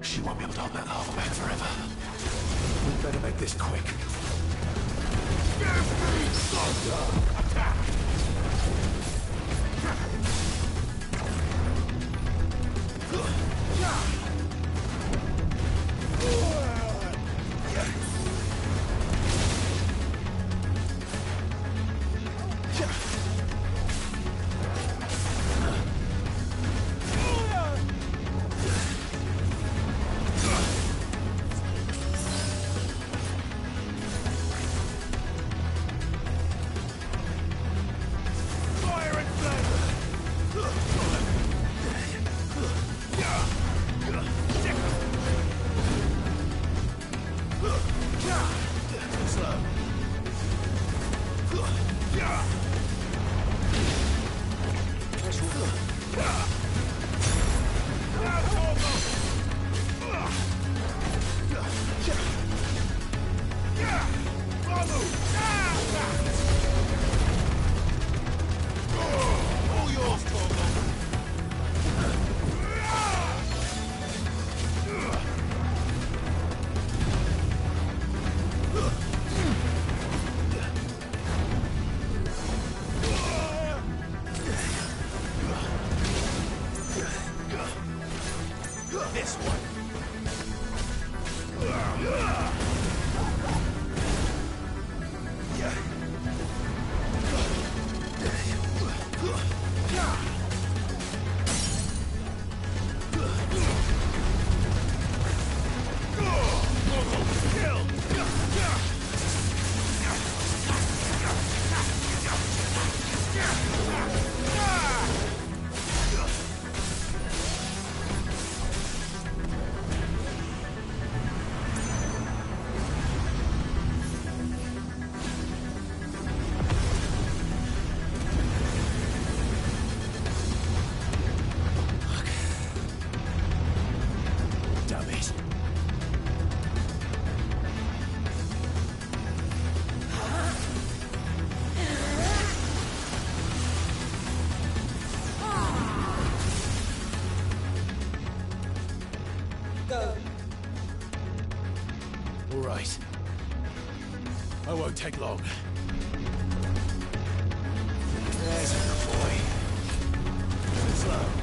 She won't be able to hold that lava back forever. We better make this quick. Attack! This one. All right. I won't take long. There's a good boy. Slow.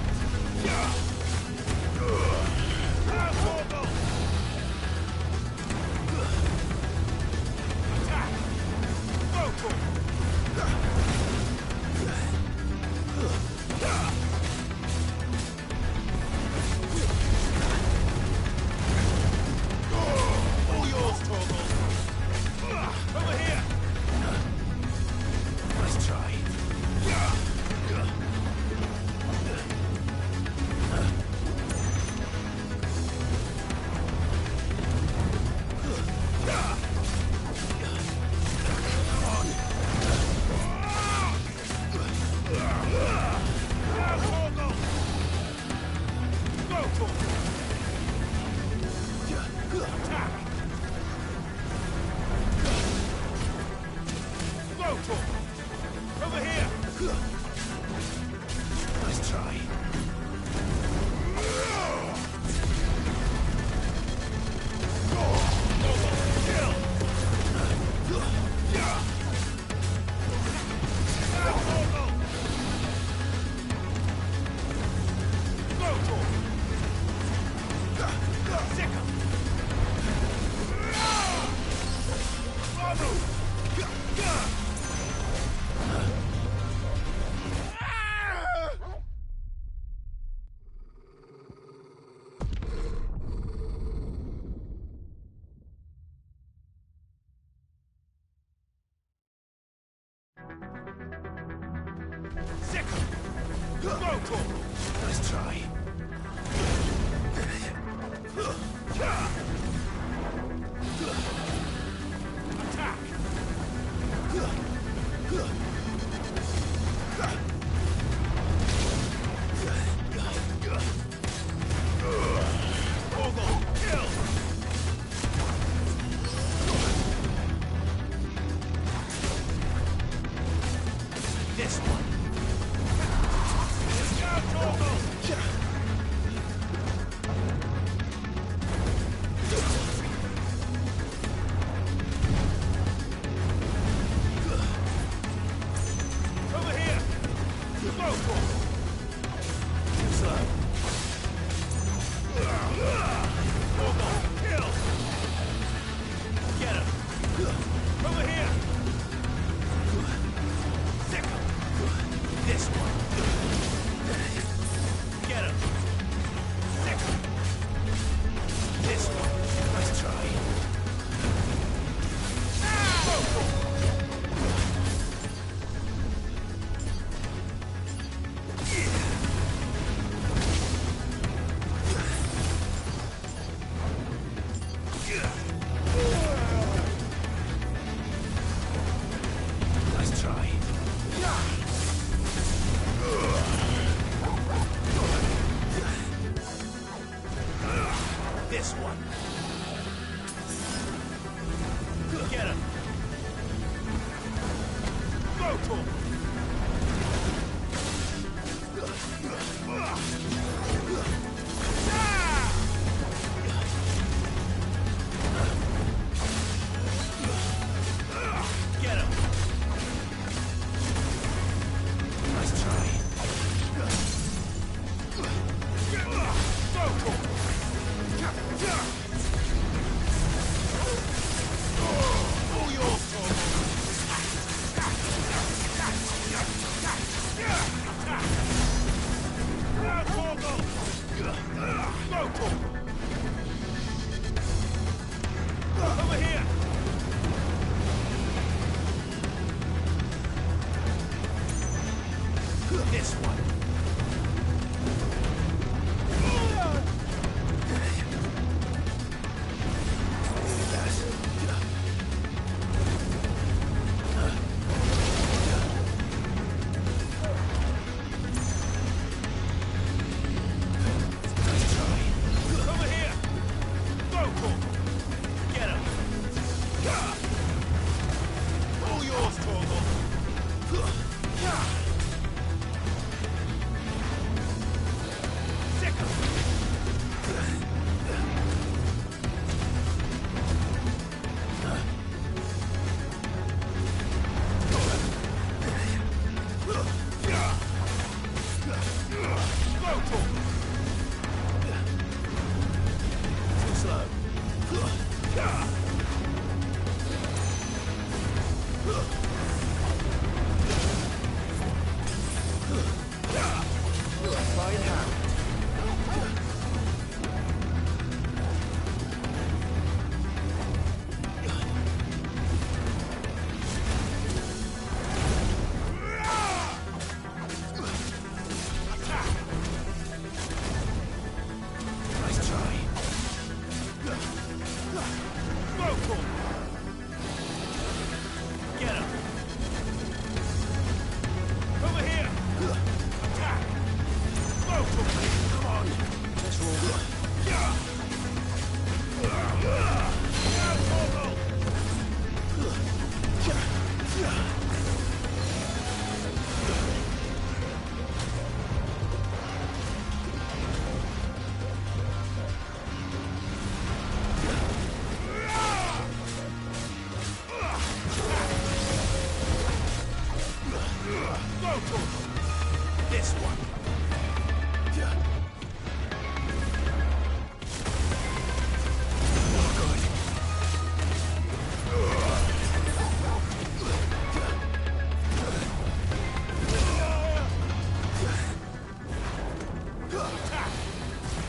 Over here! Nice try. Nice try. This one. This one. Get him. Go to him. Get him. Nice try. Go to him.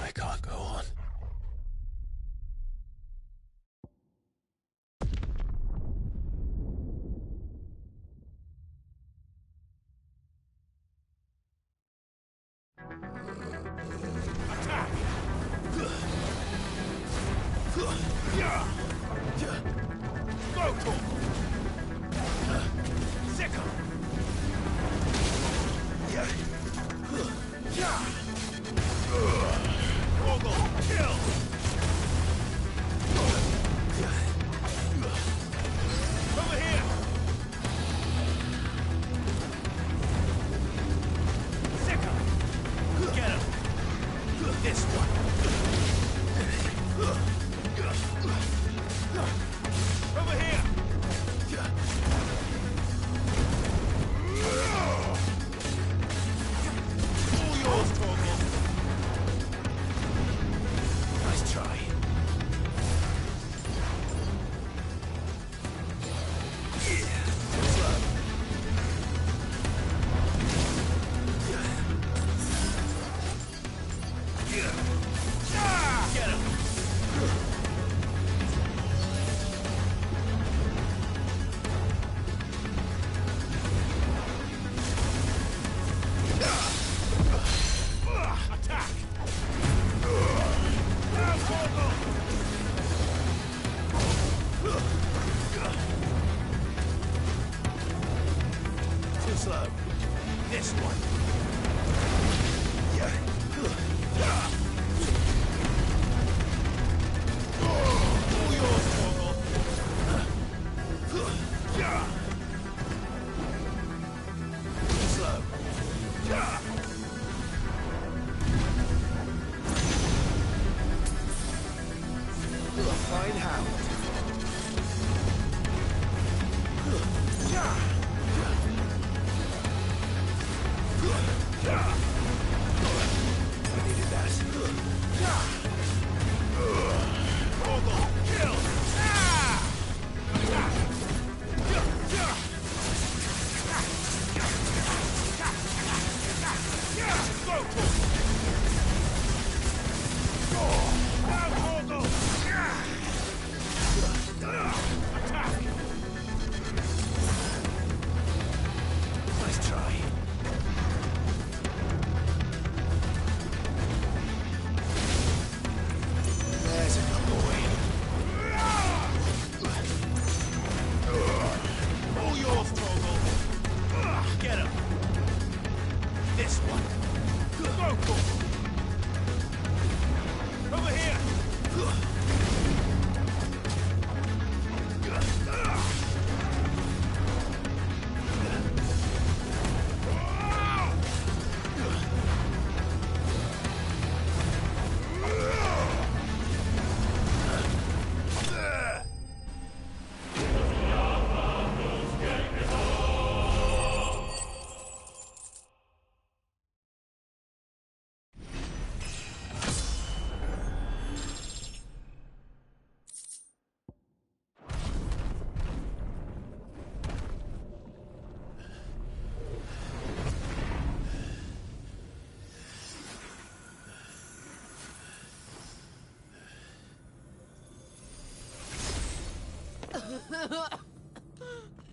I can't go on.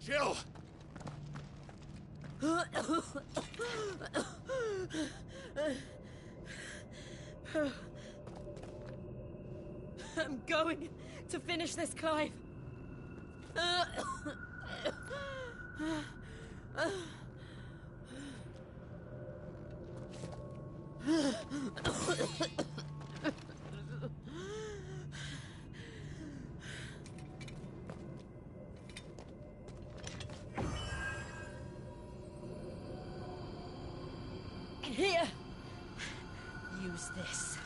Jill! I'm going to finish this, Clive. Here, use this.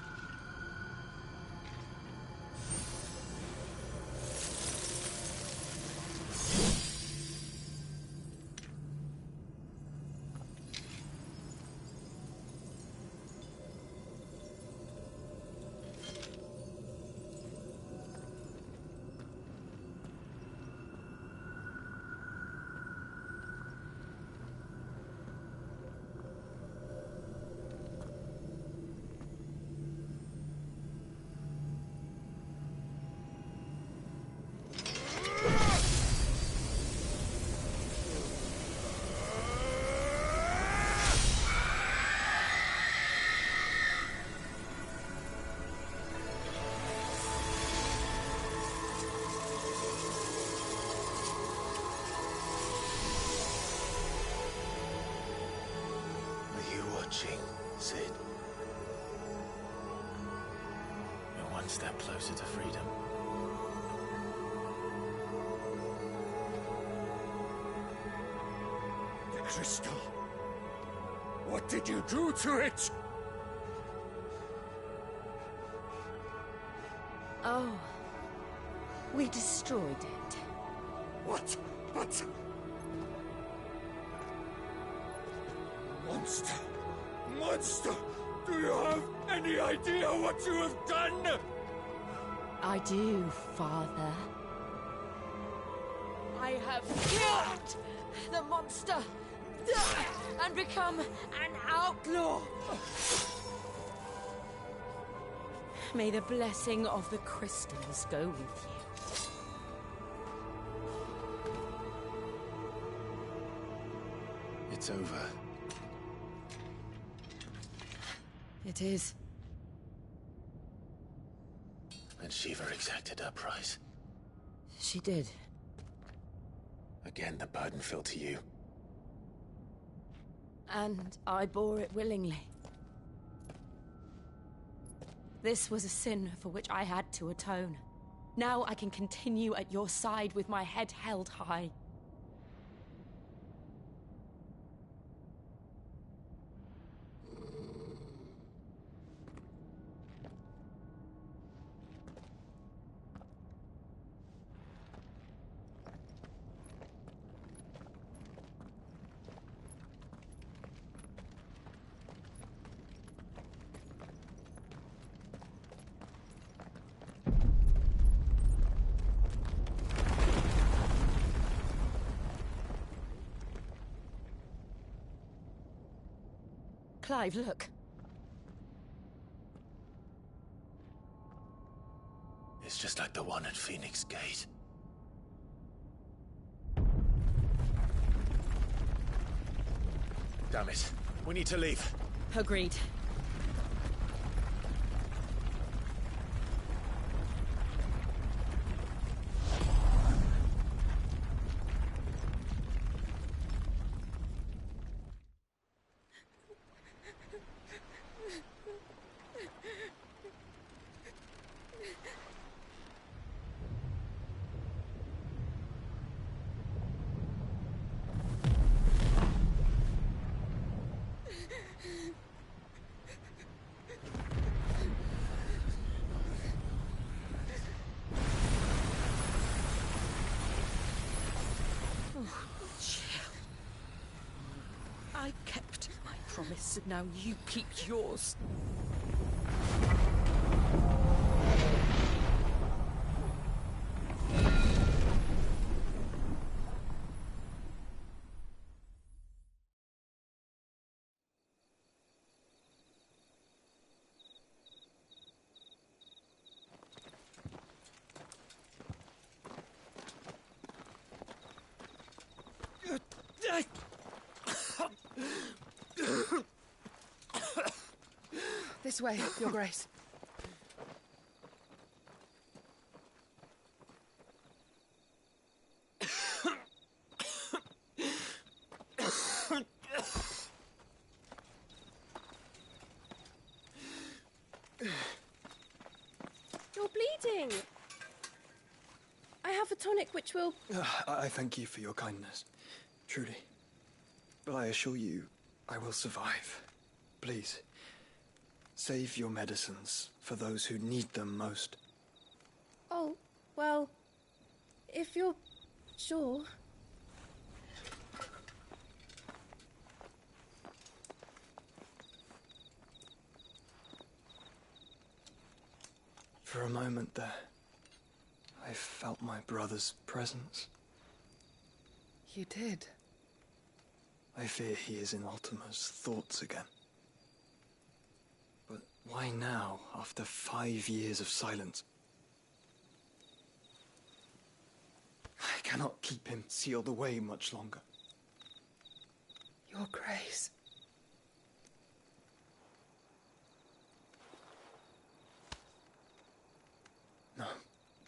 pushing, Sid. You're one step closer to freedom. The crystal. What did you do to it? Oh. We destroyed it. What? But... Monster! Monster! Do you have any idea what you have done? I do, Father. I have killed the monster and become an outlaw. May the blessing of the crystals go with you. It's over. It is. And Shiva exacted her price. She did. Again, the burden fell to you. And I bore it willingly. This was a sin for which I had to atone. Now I can continue at your side with my head held high. Clive, look. It's just like the one at Phoenix Gate. Damn it. We need to leave. Agreed. I kept my promise, and now you keep yours. This way, Your Grace. You're bleeding. I have a tonic which will... I thank you for your kindness, truly. But I assure you, I will survive. Please, save your medicines for those who need them most. Oh, well, if you're sure... For a moment there, I felt my brother's presence. You did? I fear he is in Ultima's thoughts again. But why now, after 5 years of silence? I cannot keep him sealed away much longer. Your Grace. No,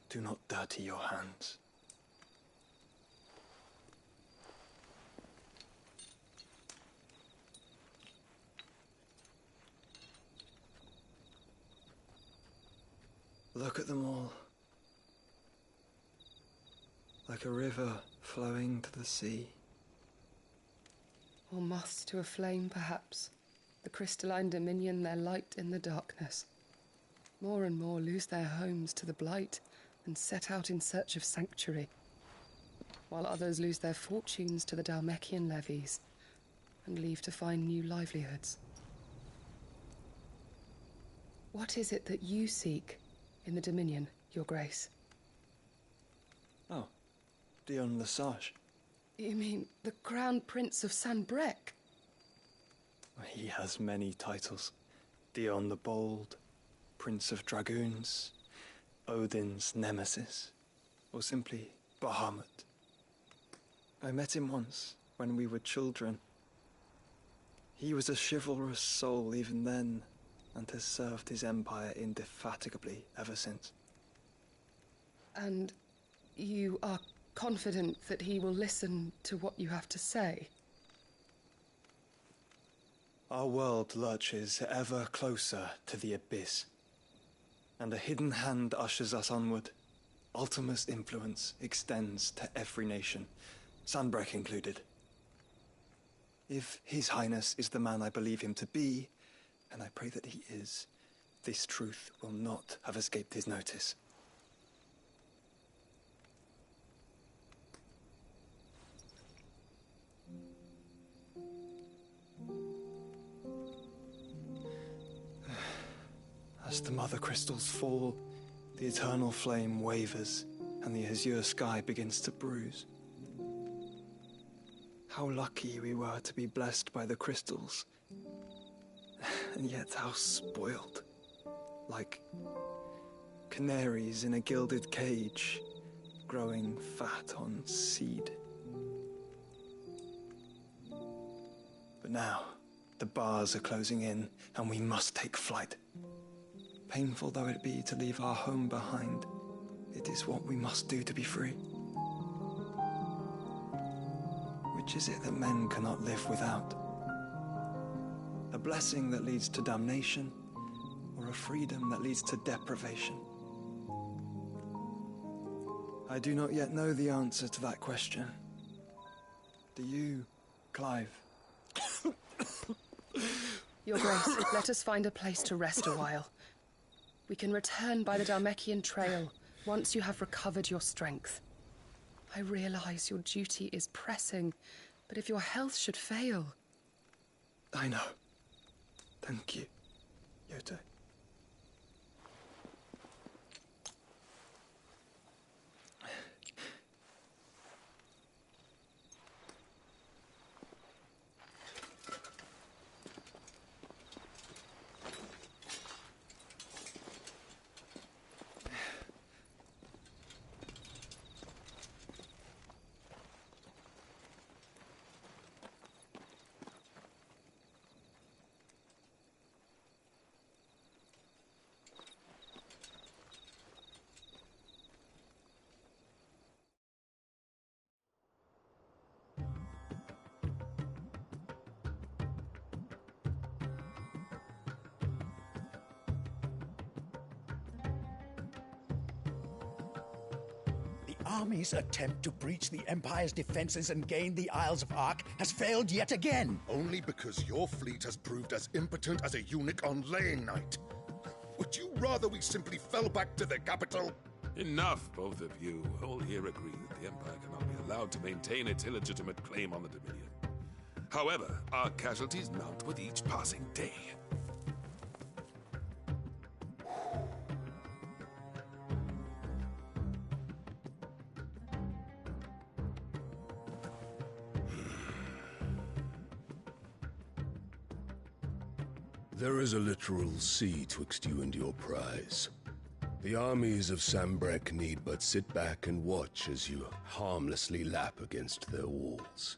do not dirty your hands. Look at them all. Like a river flowing to the sea. Or moths to a flame, perhaps. The crystalline dominion their light in the darkness. More and more lose their homes to the blight and set out in search of sanctuary, while others lose their fortunes to the Dhalmekian levies and leave to find new livelihoods. What is it that you seek in the Dominion, Your Grace? Oh, Dion Lesage. You mean the Crown Prince of Sanbreque? He has many titles. Dion the Bold, Prince of Dragoons, Odin's Nemesis, or simply Bahamut. I met him once, when we were children. He was a chivalrous soul even then, and has served his empire indefatigably ever since. And you are confident that he will listen to what you have to say? Our world lurches ever closer to the abyss, and a hidden hand ushers us onward. Ultima's influence extends to every nation, Sanbreque included. If His Highness is the man I believe him to be, and I pray that he is, this truth will not have escaped his notice. As the mother crystals fall, the eternal flame wavers, and the azure sky begins to bruise. How lucky we were to be blessed by the crystals, and yet how spoiled. Like canaries in a gilded cage, growing fat on seed. But now, the bars are closing in, and we must take flight. Painful though it be to leave our home behind, it is what we must do to be free. Which is it that men cannot live without? A blessing that leads to damnation, or a freedom that leads to deprivation? I do not yet know the answer to that question. Do you, Clive? Your Grace, let us find a place to rest a while. We can return by the Dhalmekian trail once you have recovered your strength. I realize your duty is pressing, but if your health should fail... I know. Thank you, Yote. Army's attempt to breach the Empire's defenses and gain the Isles of Ark has failed yet again. Only because your fleet has proved as impotent as a eunuch on laying night. Would you rather we simply fell back to the capital? Enough, both of you. All here agree that the Empire cannot be allowed to maintain its illegitimate claim on the Dominion. However, our casualties mount with each passing day. There is a literal sea twixt you and your prize. The armies of Sanbreque need but sit back and watch as you harmlessly lap against their walls.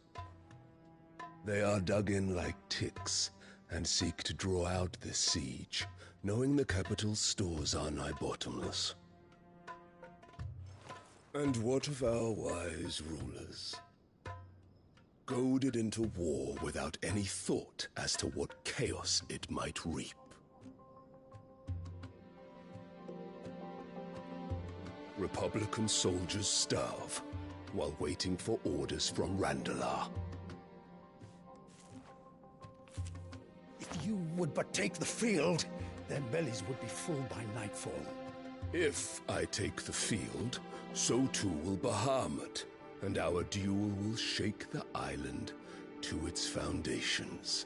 They are dug in like ticks and seek to draw out this siege, knowing the capital's stores are nigh bottomless. And what of our wise rulers? Goaded into war without any thought as to what chaos it might reap. Republican soldiers starve while waiting for orders from Randalar. If you would but take the field, their bellies would be full by nightfall. If I take the field, so too will Bahamut, and our duel will shake the island to its foundations.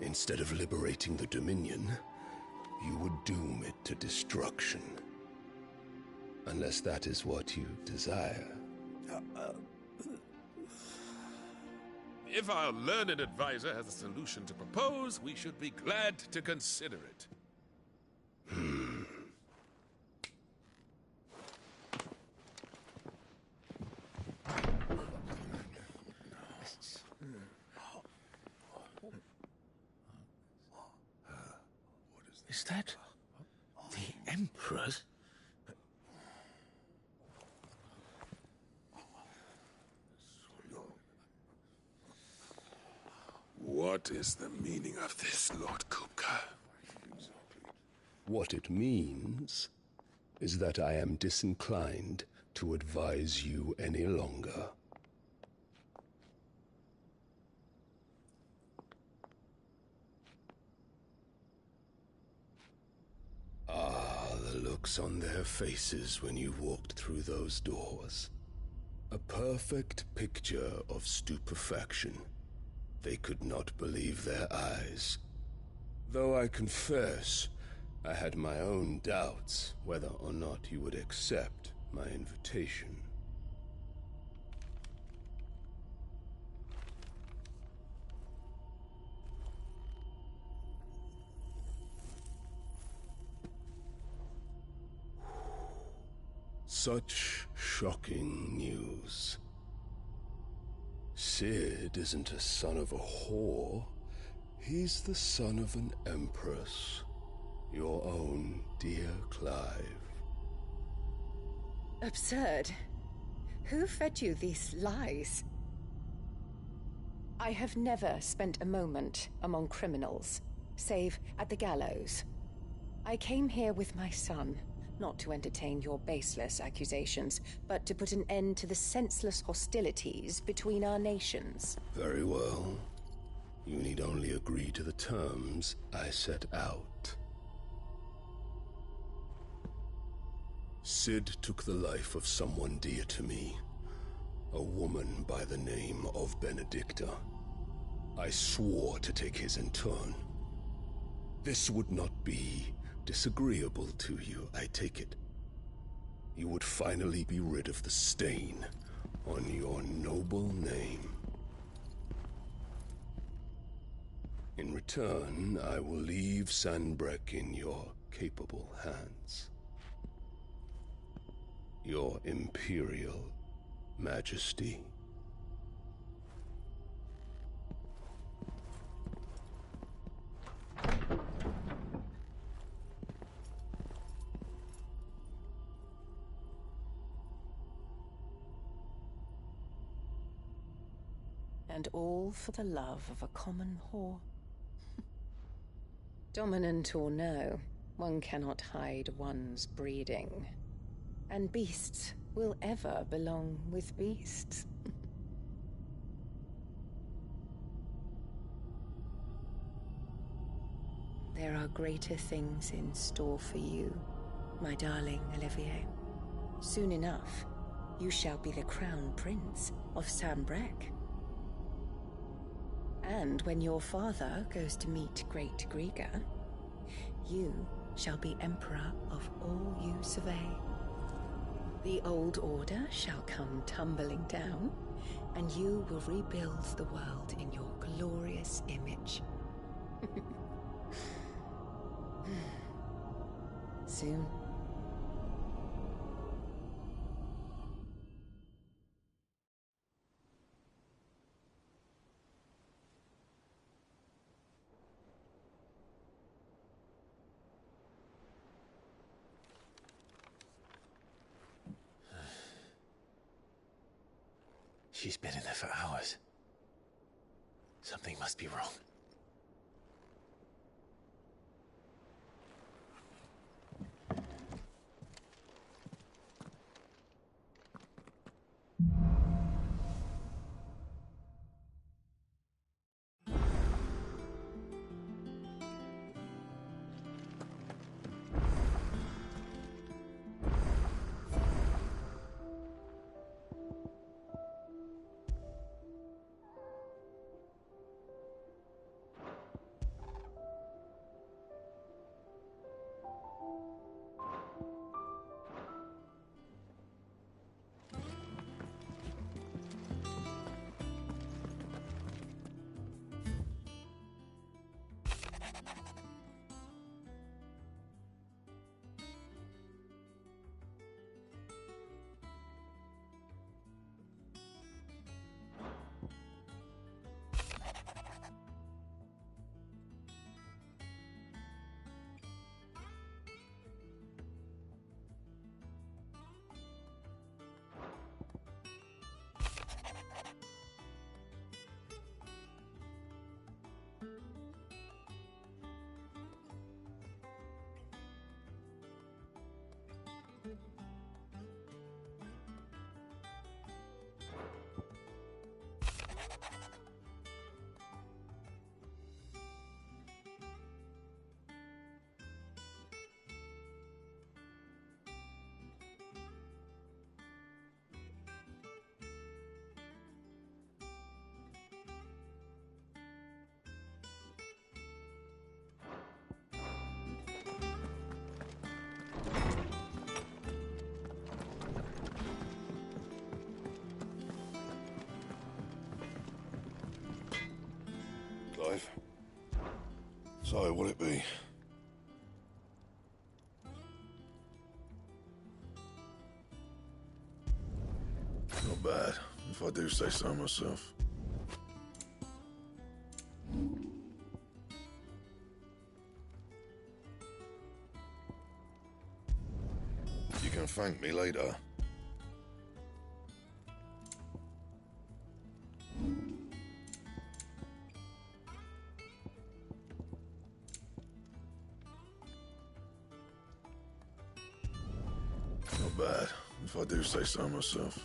Instead of liberating the Dominion, you would doom it to destruction. Unless that is what you desire. If our learned advisor has a solution to propose, we should be glad to consider it. Is that the Emperor's? What is the meaning of this, Lord Kupka? What it means is that I am disinclined to advise you any longer. Ah, the looks on their faces when you walked through those doors. A perfect picture of stupefaction. They could not believe their eyes. Though I confess, I had my own doubts whether or not you would accept my invitation. Such shocking news. Sid isn't a son of a whore. He's the son of an empress. Your own dear Clive. Absurd. Who fed you these lies? I have never spent a moment among criminals, save at the gallows. I came here with my son, not to entertain your baseless accusations, but to put an end to the senseless hostilities between our nations. Very well. You need only agree to the terms I set out. Sid took the life of someone dear to me, a woman by the name of Benedicta. I swore to take his in turn. This would not be disagreeable to you, I take it. You would finally be rid of the stain on your noble name. In return, I will leave Sanbreque in your capable hands. Your Imperial Majesty. And all for the love of a common whore. Dominant or no, one cannot hide one's breeding. And beasts will ever belong with beasts. There are greater things in store for you, my darling Olivier. Soon enough, you shall be the crown prince of Sanbreque. And when your father goes to meet Great Griga, you shall be emperor of all you survey. The old order shall come tumbling down, and you will rebuild the world in your glorious image. Soon. She's been in there for hours. Something must be wrong. So, will it be? Not bad, if I do say so myself. You can thank me later. Not bad, if I do say so myself.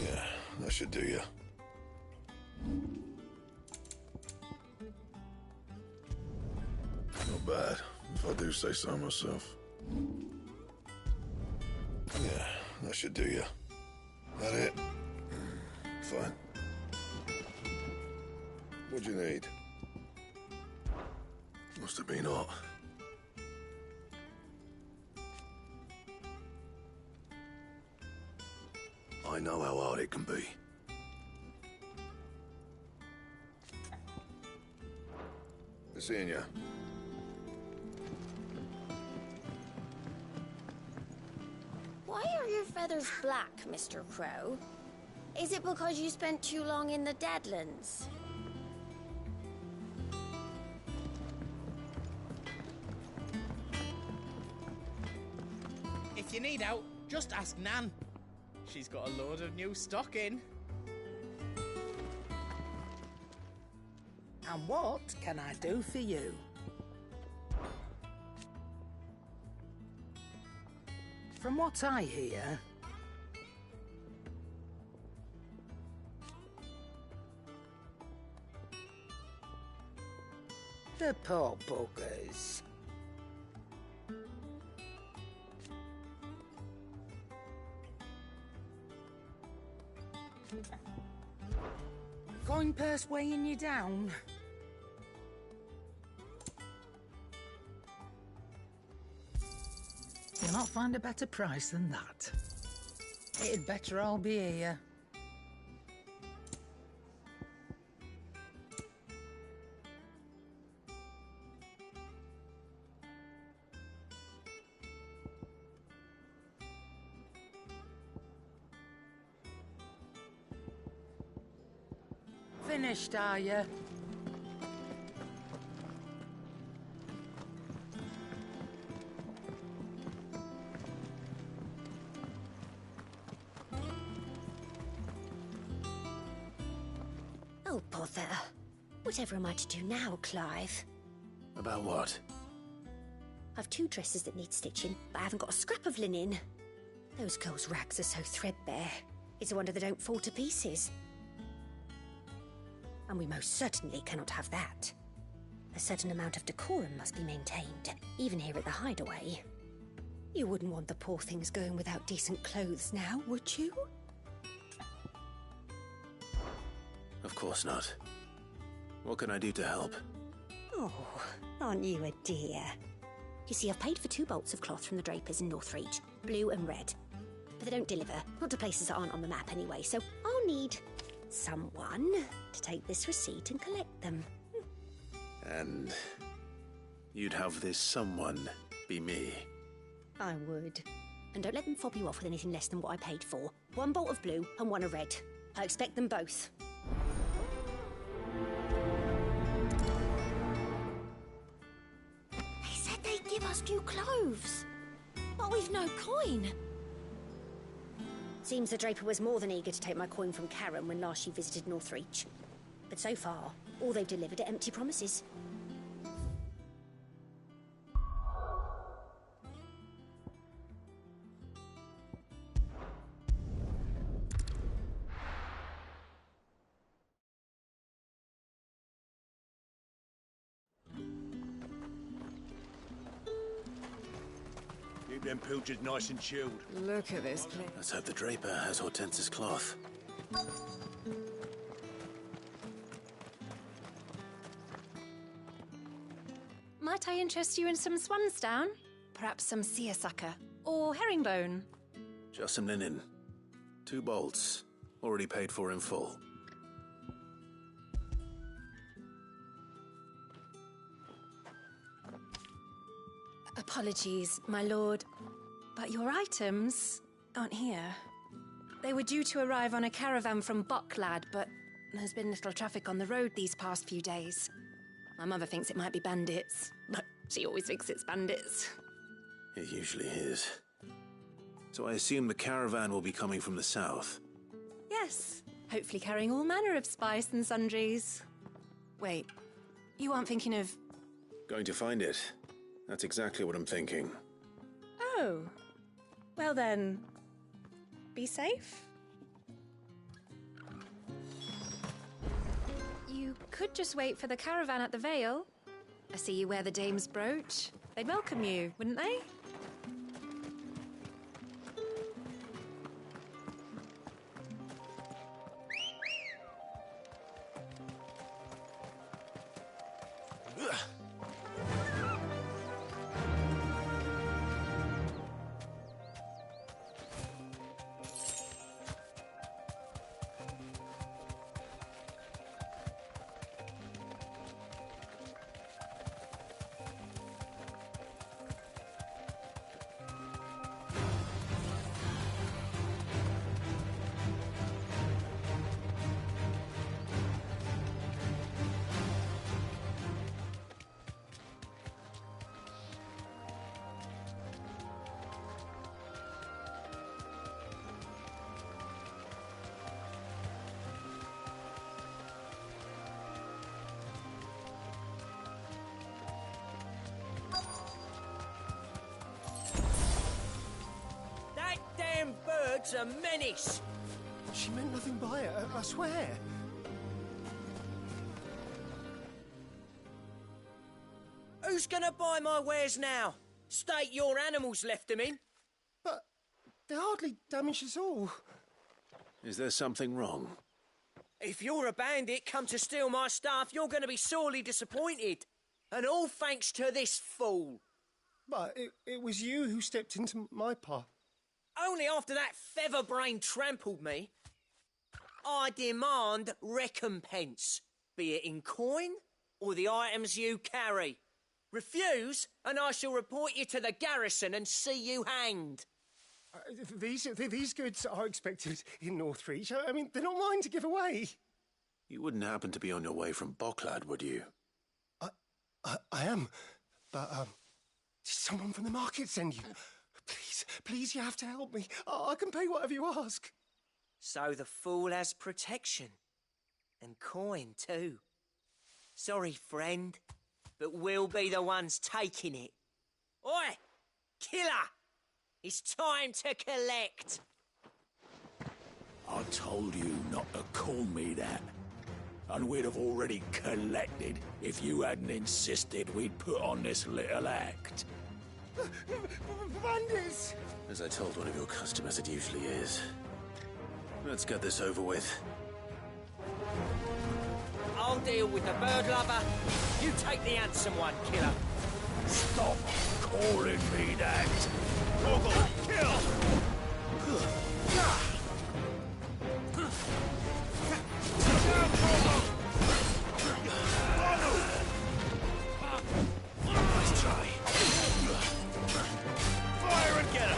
Yeah, that should do you. Not bad, if I do say so myself. Yeah, that should do you. That it? Fine. What do you need? Must have been hot. I know how hard it can be. Good seeing you. Why are your feathers black, Mr. Crow? Is it because you spent too long in the Deadlands? If you need out, just ask Nan. She's got a load of new stock in. And what can I do for you? From what I hear, the poor buggers. Coin purse weighing you down? You'll not find a better price than that. It'd better all be here. Finished, are you? Oh, bother. Whatever am I to do now, Clive? About what? I've 2 dresses that need stitching, but I haven't got a scrap of linen. Those girls' rags are so threadbare. It's a wonder they don't fall to pieces. And we most certainly cannot have that. A certain amount of decorum must be maintained, even here at the hideaway. You wouldn't want the poor things going without decent clothes now, would you? Of course not. What can I do to help? Oh, aren't you a dear? You see, I've paid for 2 bolts of cloth from the drapers in Northreach, blue and red. But they don't deliver, not to places that aren't on the map anyway, so I'll need someone to take this receipt and collect them. And you'd have this someone be me? I would. And don't let them fob you off with anything less than what I paid for. 1 bolt of blue and 1 of red. I expect them both. They said they'd give us new clothes. But we've no coin. Seems the Draper was more than eager to take my coin from Karen when last she visited Northreach. But so far, all they've delivered are empty promises. Keep them pilchards nice and chilled. Look at this place. Let's hope the Draper has Hortense's cloth. Might I interest you in some swansdown? Perhaps some seersucker or herringbone? Just some linen. 2 bolts. Already paid for in full. Apologies, my lord, but your items aren't here. They were due to arrive on a caravan from Bucklad, but there's been little traffic on the road these past few days. My mother thinks it might be bandits, but she always thinks it's bandits. It usually is. So I assume the caravan will be coming from the south. Yes, hopefully carrying all manner of spice and sundries. Wait, you aren't thinking of... Going to find it. That's exactly what I'm thinking. Oh. Well then, be safe. You could just wait for the caravan at the Vale. I see you wear the dame's brooch. They'd welcome you, wouldn't they? Bird's a menace. She meant nothing by it, I swear. Who's gonna buy my wares now? State your animals left them in. But they hardly damaged us all. Is there something wrong? If you're a bandit come to steal my stuff, you're gonna be sorely disappointed. And all thanks to this fool. But it was you who stepped into my path. Only after that feather-brain trampled me. I demand recompense, be it in coin or the items you carry. Refuse, and I shall report you to the garrison and see you hanged. These goods are expected in Northreach. I mean, they're not mine to give away. You wouldn't happen to be on your way from Bucklad, would you? I am, but did someone from the market send you? Please, you have to help me. I can pay whatever you ask. So the fool has protection. And coin, too. Sorry, friend, but we'll be the ones taking it. Oi! Killer! It's time to collect. I told you not to call me that. And we'd have already collected if you hadn't insisted we'd put on this little act. Bandits! As I told one of your customers, it usually is. Let's get this over with. I'll deal with the bird lover. You take the handsome one, killer. Stop calling me that. Goggle, kill! Nice try. Fire and get him!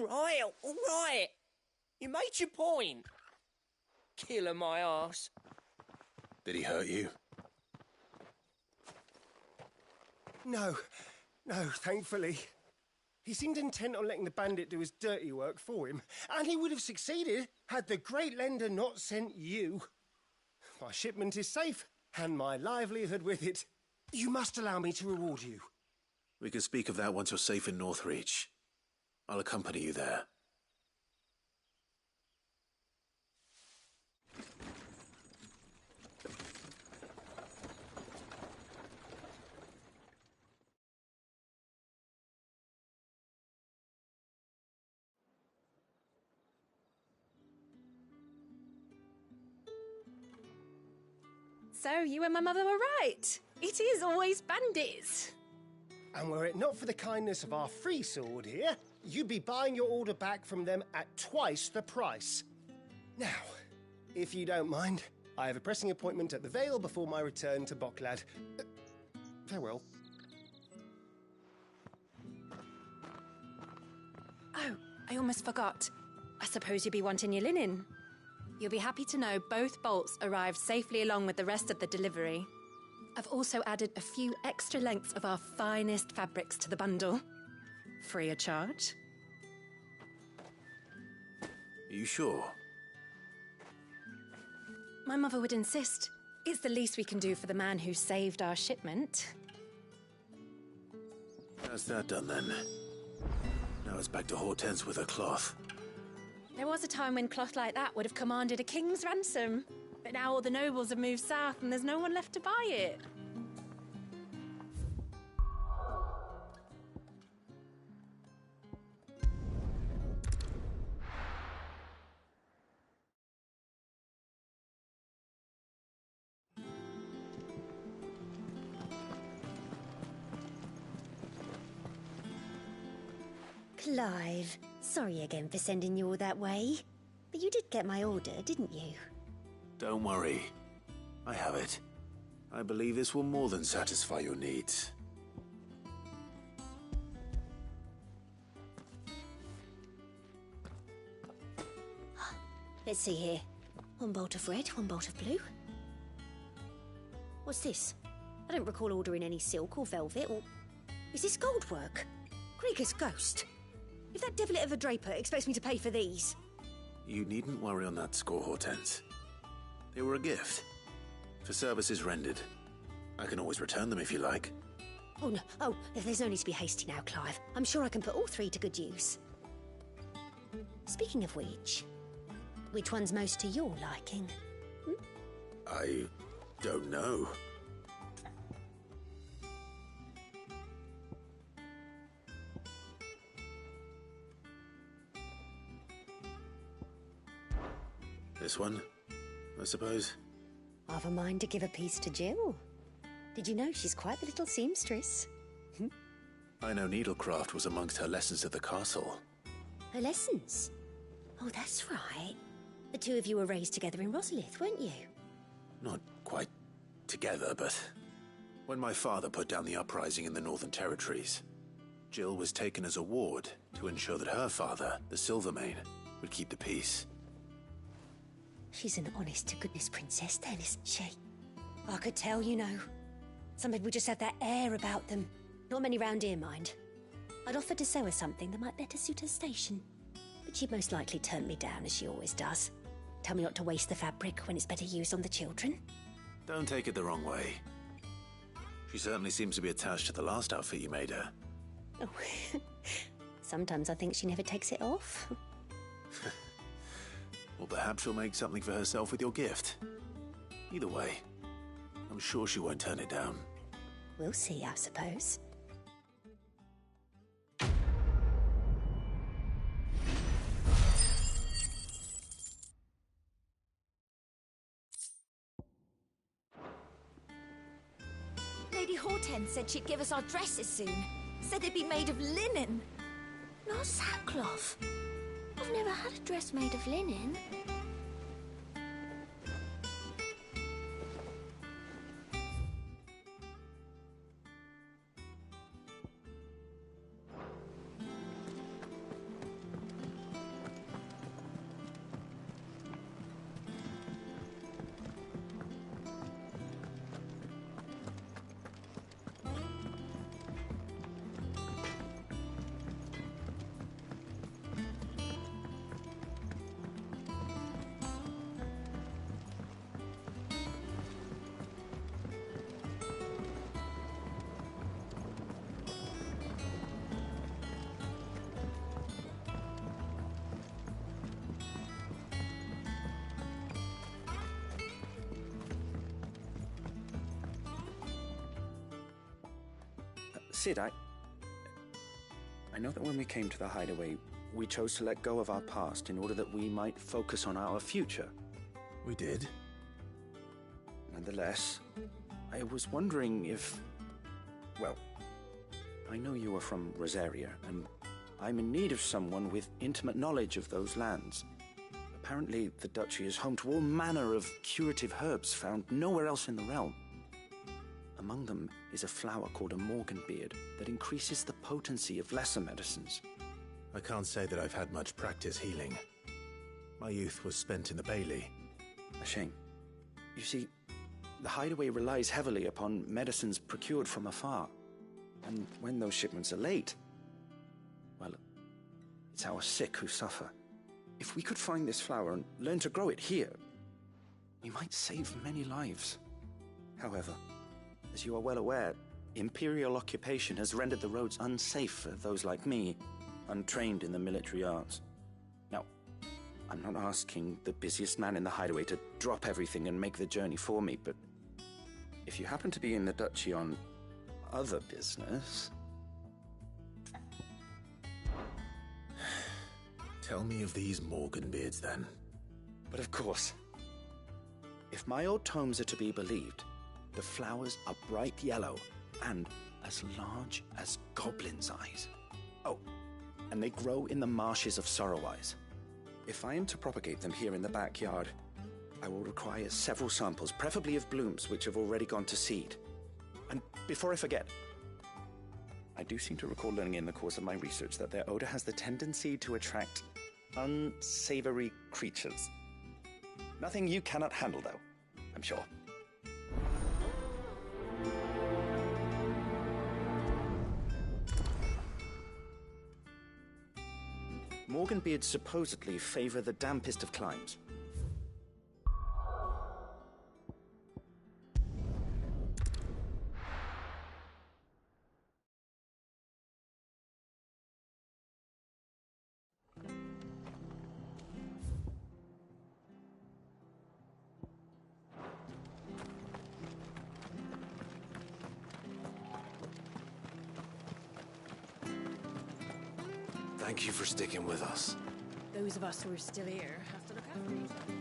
All right. You made your point. Killer my arse. Did he hurt you? No, thankfully. He seemed intent on letting the bandit do his dirty work for him, and he would have succeeded had the great lender not sent you. My shipment is safe, and my livelihood with it. You must allow me to reward you. We can speak of that once you're safe in Northreach. I'll accompany you there. So, you and my mother were right. It is always bandits. And were it not for the kindness of our free sword here, you'd be buying your order back from them at twice the price. Now, if you don't mind, I have a pressing appointment at the Vale before my return to Boklad. Farewell. Oh, I almost forgot. I suppose you'll be wanting your linen. You'll be happy to know both bolts arrived safely along with the rest of the delivery. I've also added a few extra lengths of our finest fabrics to the bundle. Free of charge. Are you sure? My mother would insist. It's the least we can do for the man who saved our shipment. That's that done then. Now it's back to Hortense with her cloth. There was a time when cloth like that would have commanded a king's ransom. But now all the nobles have moved south and there's no one left to buy it. Clive, sorry again for sending you all that way. But you did get my order, didn't you? Don't worry. I have it. I believe this will more than satisfy your needs. Let's see here. One bolt of red, one bolt of blue. What's this? I don't recall ordering any silk or velvet or... Is this gold work? Krieger's ghost. If that devilet of a draper expects me to pay for these... You needn't worry on that score, Hortense. They were a gift. For services rendered. I can always return them if you like. Oh, no. Oh, there's no need to be hasty now, Clive. I'm sure I can put all three to good use. Speaking of which one's most to your liking? I don't know. This one, I suppose. I've a mind to give a piece to Jill. Did you know she's quite the little seamstress? I know needlecraft was amongst her lessons at the castle. Her lessons? Oh, that's right. The two of you were raised together in Rosalith, weren't you? Not quite together, but when my father put down the uprising in the Northern Territories, Jill was taken as a ward to ensure that her father, the Silvermane, would keep the peace. She's an honest-to-goodness princess then, isn't she? I could tell, you know. Some people just have that air about them. Not many round here, mind. I'd offered to sew her something that might better suit her station. But she'd most likely turn me down, as she always does. Tell me not to waste the fabric when it's better used on the children. Don't take it the wrong way. She certainly seems to be attached to the last outfit you made her. Oh, sometimes I think she never takes it off. Or perhaps she'll make something for herself with your gift. Either way, I'm sure she won't turn it down. We'll see, I suppose. Lady Hortense said she'd give us our dresses soon. Said they'd be made of linen. Not sackcloth. I've never had a dress made of linen. Sid, I know that when we came to the hideaway, we chose to let go of our past in order that we might focus on our future. We did. Nonetheless, I was wondering if... Well, I know you are from Rosaria, and I'm in need of someone with intimate knowledge of those lands. Apparently, the Duchy is home to all manner of curative herbs found nowhere else in the realm. Among them is a flower called a morganbeard that increases the potency of lesser medicines. I can't say that I've had much practice healing. My youth was spent in the Bailey. A shame. You see, the hideaway relies heavily upon medicines procured from afar. And when those shipments are late, well, it's our sick who suffer. If we could find this flower and learn to grow it here, we might save many lives. However, as you are well aware, Imperial occupation has rendered the roads unsafe for those like me, untrained in the military arts. Now, I'm not asking the busiest man in the hideaway to drop everything and make the journey for me, but if you happen to be in the Duchy on other business... Tell me of these morganbeards, then. But of course. If my old tomes are to be believed, the flowers are bright yellow and as large as goblins' eyes. Oh, and they grow in the marshes of Sorrowise. If I am to propagate them here in the backyard, I will require several samples, preferably of blooms which have already gone to seed. And before I forget, I do seem to recall learning in the course of my research that their odor has the tendency to attract unsavory creatures. Nothing you cannot handle, though, I'm sure. Morganbeards supposedly favor the dampest of climes. Thank you for sticking with us. Those of us who are still here have to look after each other.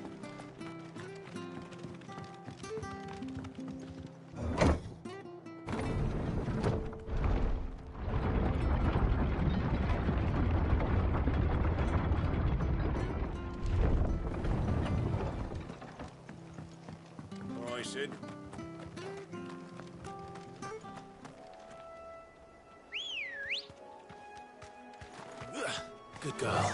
All right, Sid. Good girl.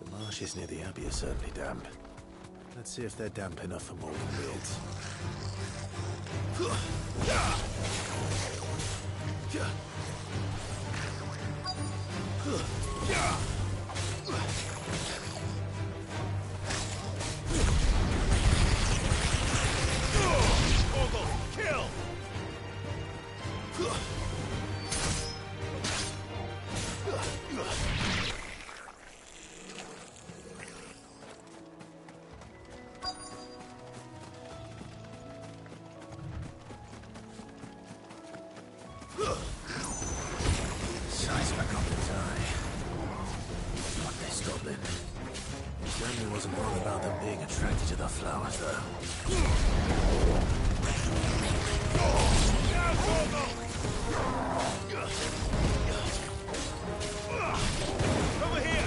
The marshes near the Abbey are certainly damp. Let's see if they're damp enough for morganbeards. Kill! Size back up its eye. What this goblin? Certainly wasn't wrong about them being attracted to the flowers, though. Over here!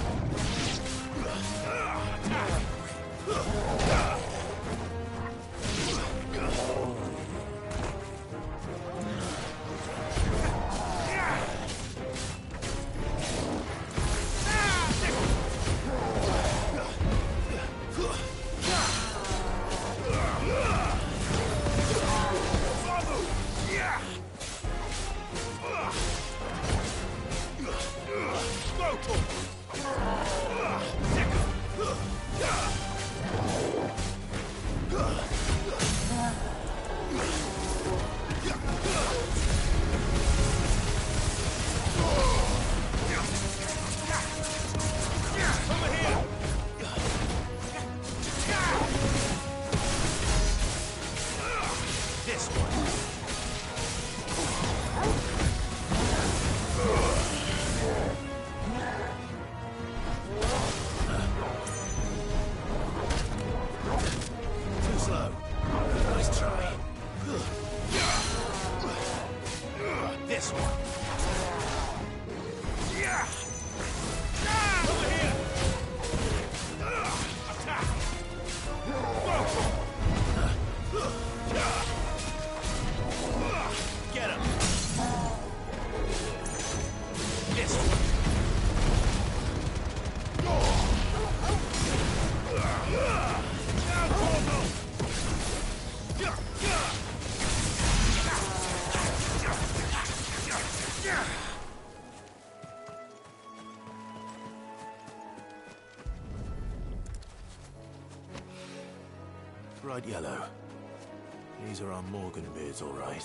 Bright yellow. These are our Morgan beards, all right.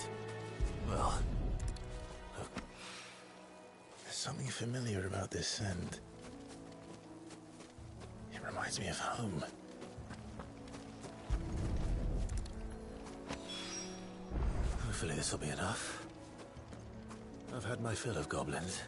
Well, there's something familiar about this scent. It reminds me of home. Hopefully this will be enough. I've had my fill of goblins.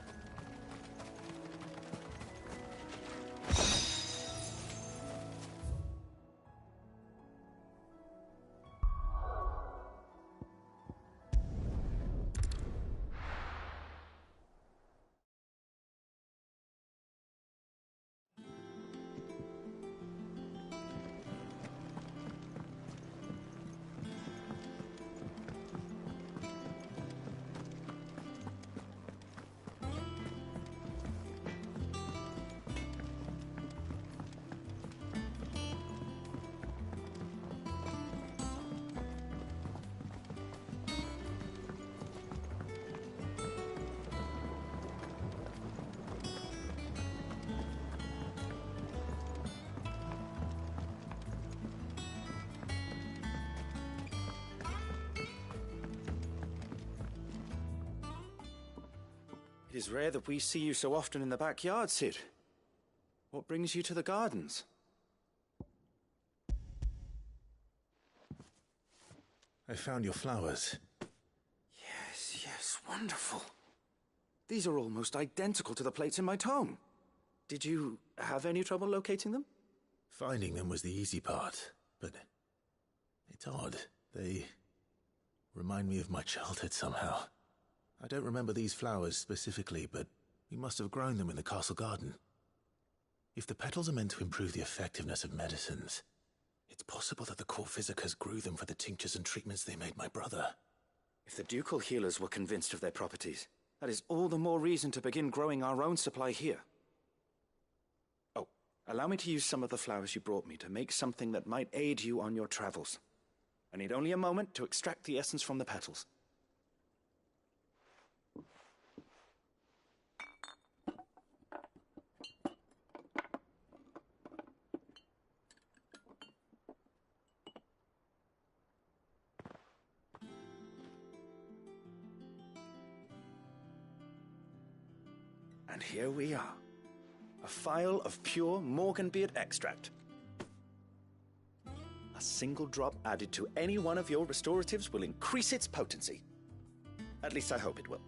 It is rare that we see you so often in the backyard, Sid. What brings you to the gardens? I found your flowers. Yes, wonderful. These are almost identical to the plates in my tome. Did you have any trouble locating them? Finding them was the easy part, but it's odd. They remind me of my childhood somehow. I don't remember these flowers specifically, but we must have grown them in the castle garden. If the petals are meant to improve the effectiveness of medicines, it's possible that the court physicers grew them for the tinctures and treatments they made my brother. If the ducal healers were convinced of their properties, that is all the more reason to begin growing our own supply here. Oh, allow me to use some of the flowers you brought me to make something that might aid you on your travels. I need only a moment to extract the essence from the petals. And here we are. A phial of pure Morganbeard extract. A single drop added to any one of your restoratives will increase its potency. At least I hope it will.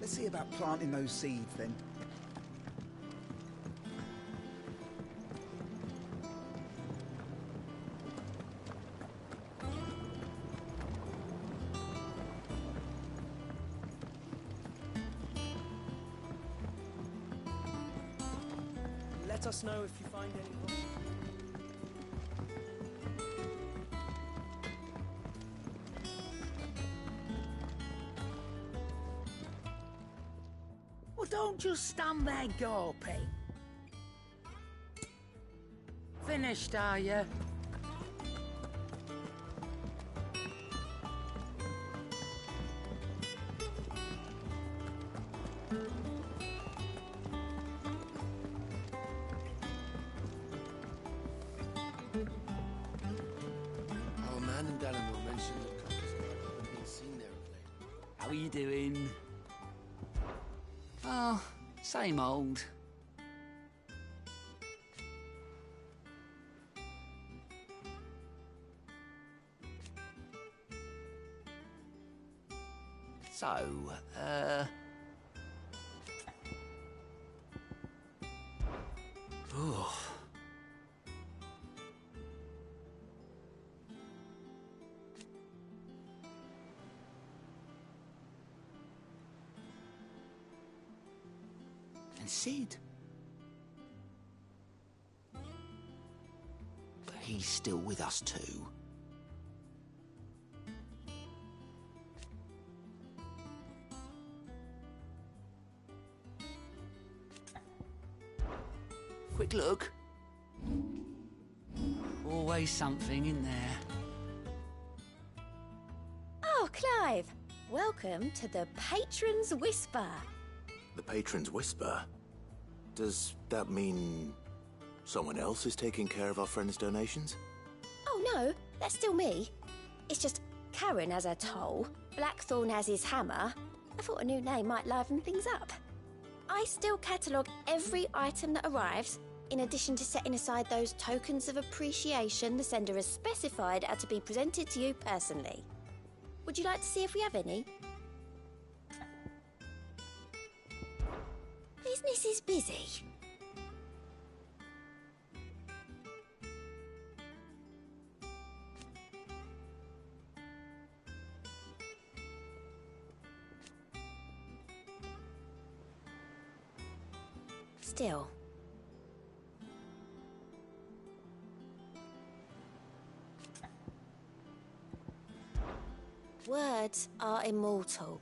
Let's see about planting those seeds then. Let us know if you find any. Well, don't just stand there gawping. Finished, are you? Our man and Dallimore mentioned that couples haven't been seen there of late. How are you doing? Oh, same old. So, oh. And Sid. But he's still with us too. Quick look. Always something in there. Oh, Clive! Welcome to the Patron's Whisper. The Patron's Whisper? Does that mean someone else is taking care of our friend's donations? Oh no, that's still me. It's just Karen has her toll, Blackthorn has his hammer. I thought a new name might liven things up. I still catalogue every item that arrives, in addition to setting aside those tokens of appreciation the sender has specified are to be presented to you personally. Would you like to see if we have any? Business is busy. Still. Words are immortal.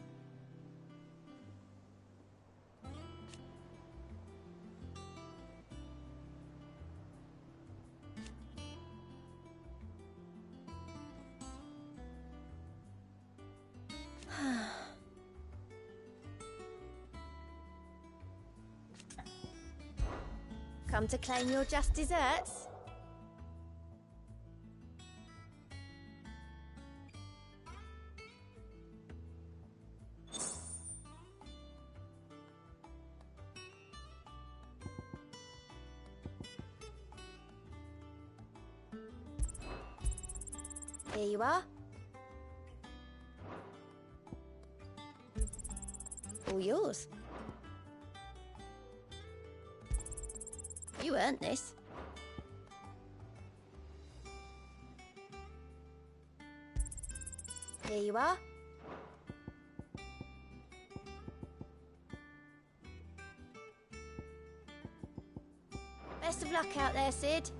Come to claim your just desserts? Here you are. All yours. You earned this. Here you are. Best of luck out there, Sid.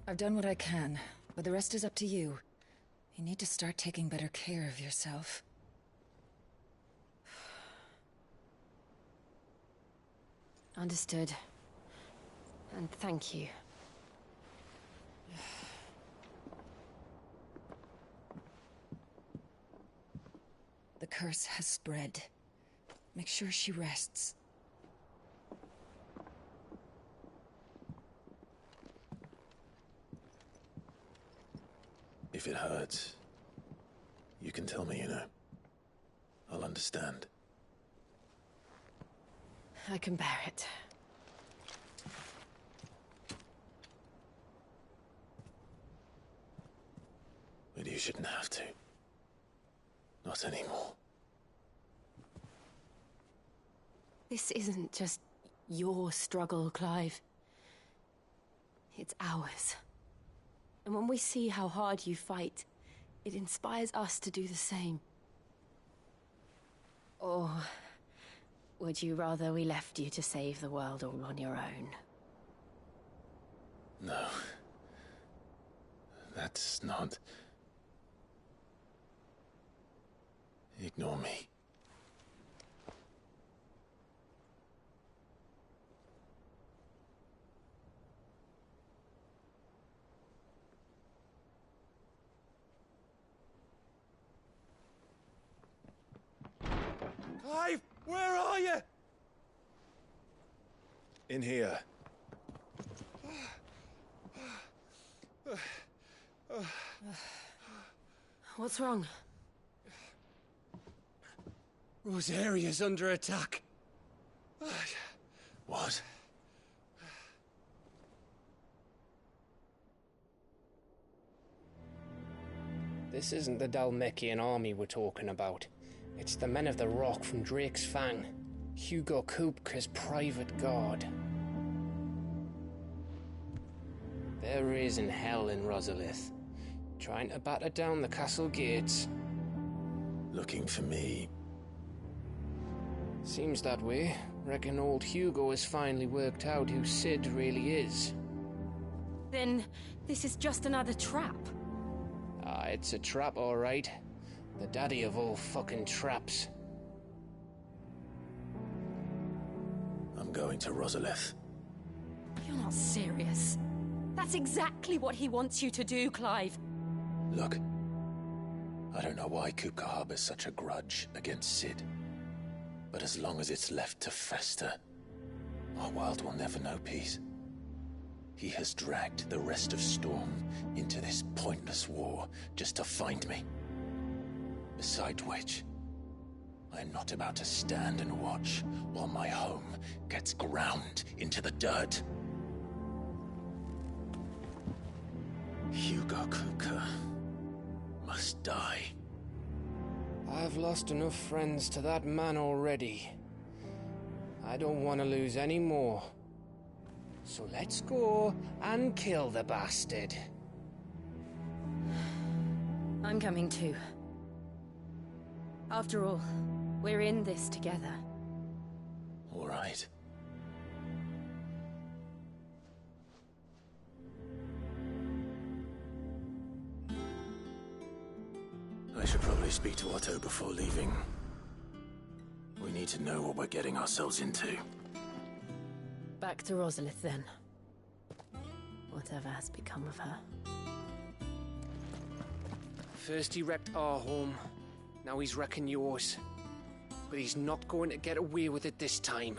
I've done what I can, but the rest is up to you. You need to start taking better care of yourself. Understood. And thank you. The curse has spread. Make sure she rests. If it hurts, you can tell me, you know. I'll understand. I can bear it. But you shouldn't have to. Not anymore. This isn't just your struggle, Clive. It's ours. And when we see how hard you fight, it inspires us to do the same. Or would you rather we left you to save the world all on your own? No. That's not... Ignore me. Clive, where are you? In here. What's wrong? Rosaria's under attack. What? This isn't the Dalmekian army we're talking about. It's the men of the Rock from Drake's Fang. Hugo Kupka's private guard. There is in hell in Rosalith, trying to batter down the castle gates. Looking for me? Seems that way. Reckon old Hugo has finally worked out who Sid really is. Then this is just another trap. Ah, it's a trap, all right. The daddy of all fucking traps. I'm going to Rosalith. You're not serious. That's exactly what he wants you to do, Clive. Look, I don't know why Kupka harbors such a grudge against Sid. But as long as it's left to fester, our world will never know peace. He has dragged the rest of Storm into this pointless war just to find me. Besides which, I am not about to stand and watch while my home gets ground into the dirt. Hugo Kupka must die. I've lost enough friends to that man already. I don't want to lose any more. So let's go and kill the bastard. I'm coming too. After all, we're in this together. All right. I should probably speak to Otto before leaving. We need to know what we're getting ourselves into. Back to Rosalith, then. Whatever has become of her. First he wrecked our home, now he's wrecking yours. But he's not going to get away with it this time.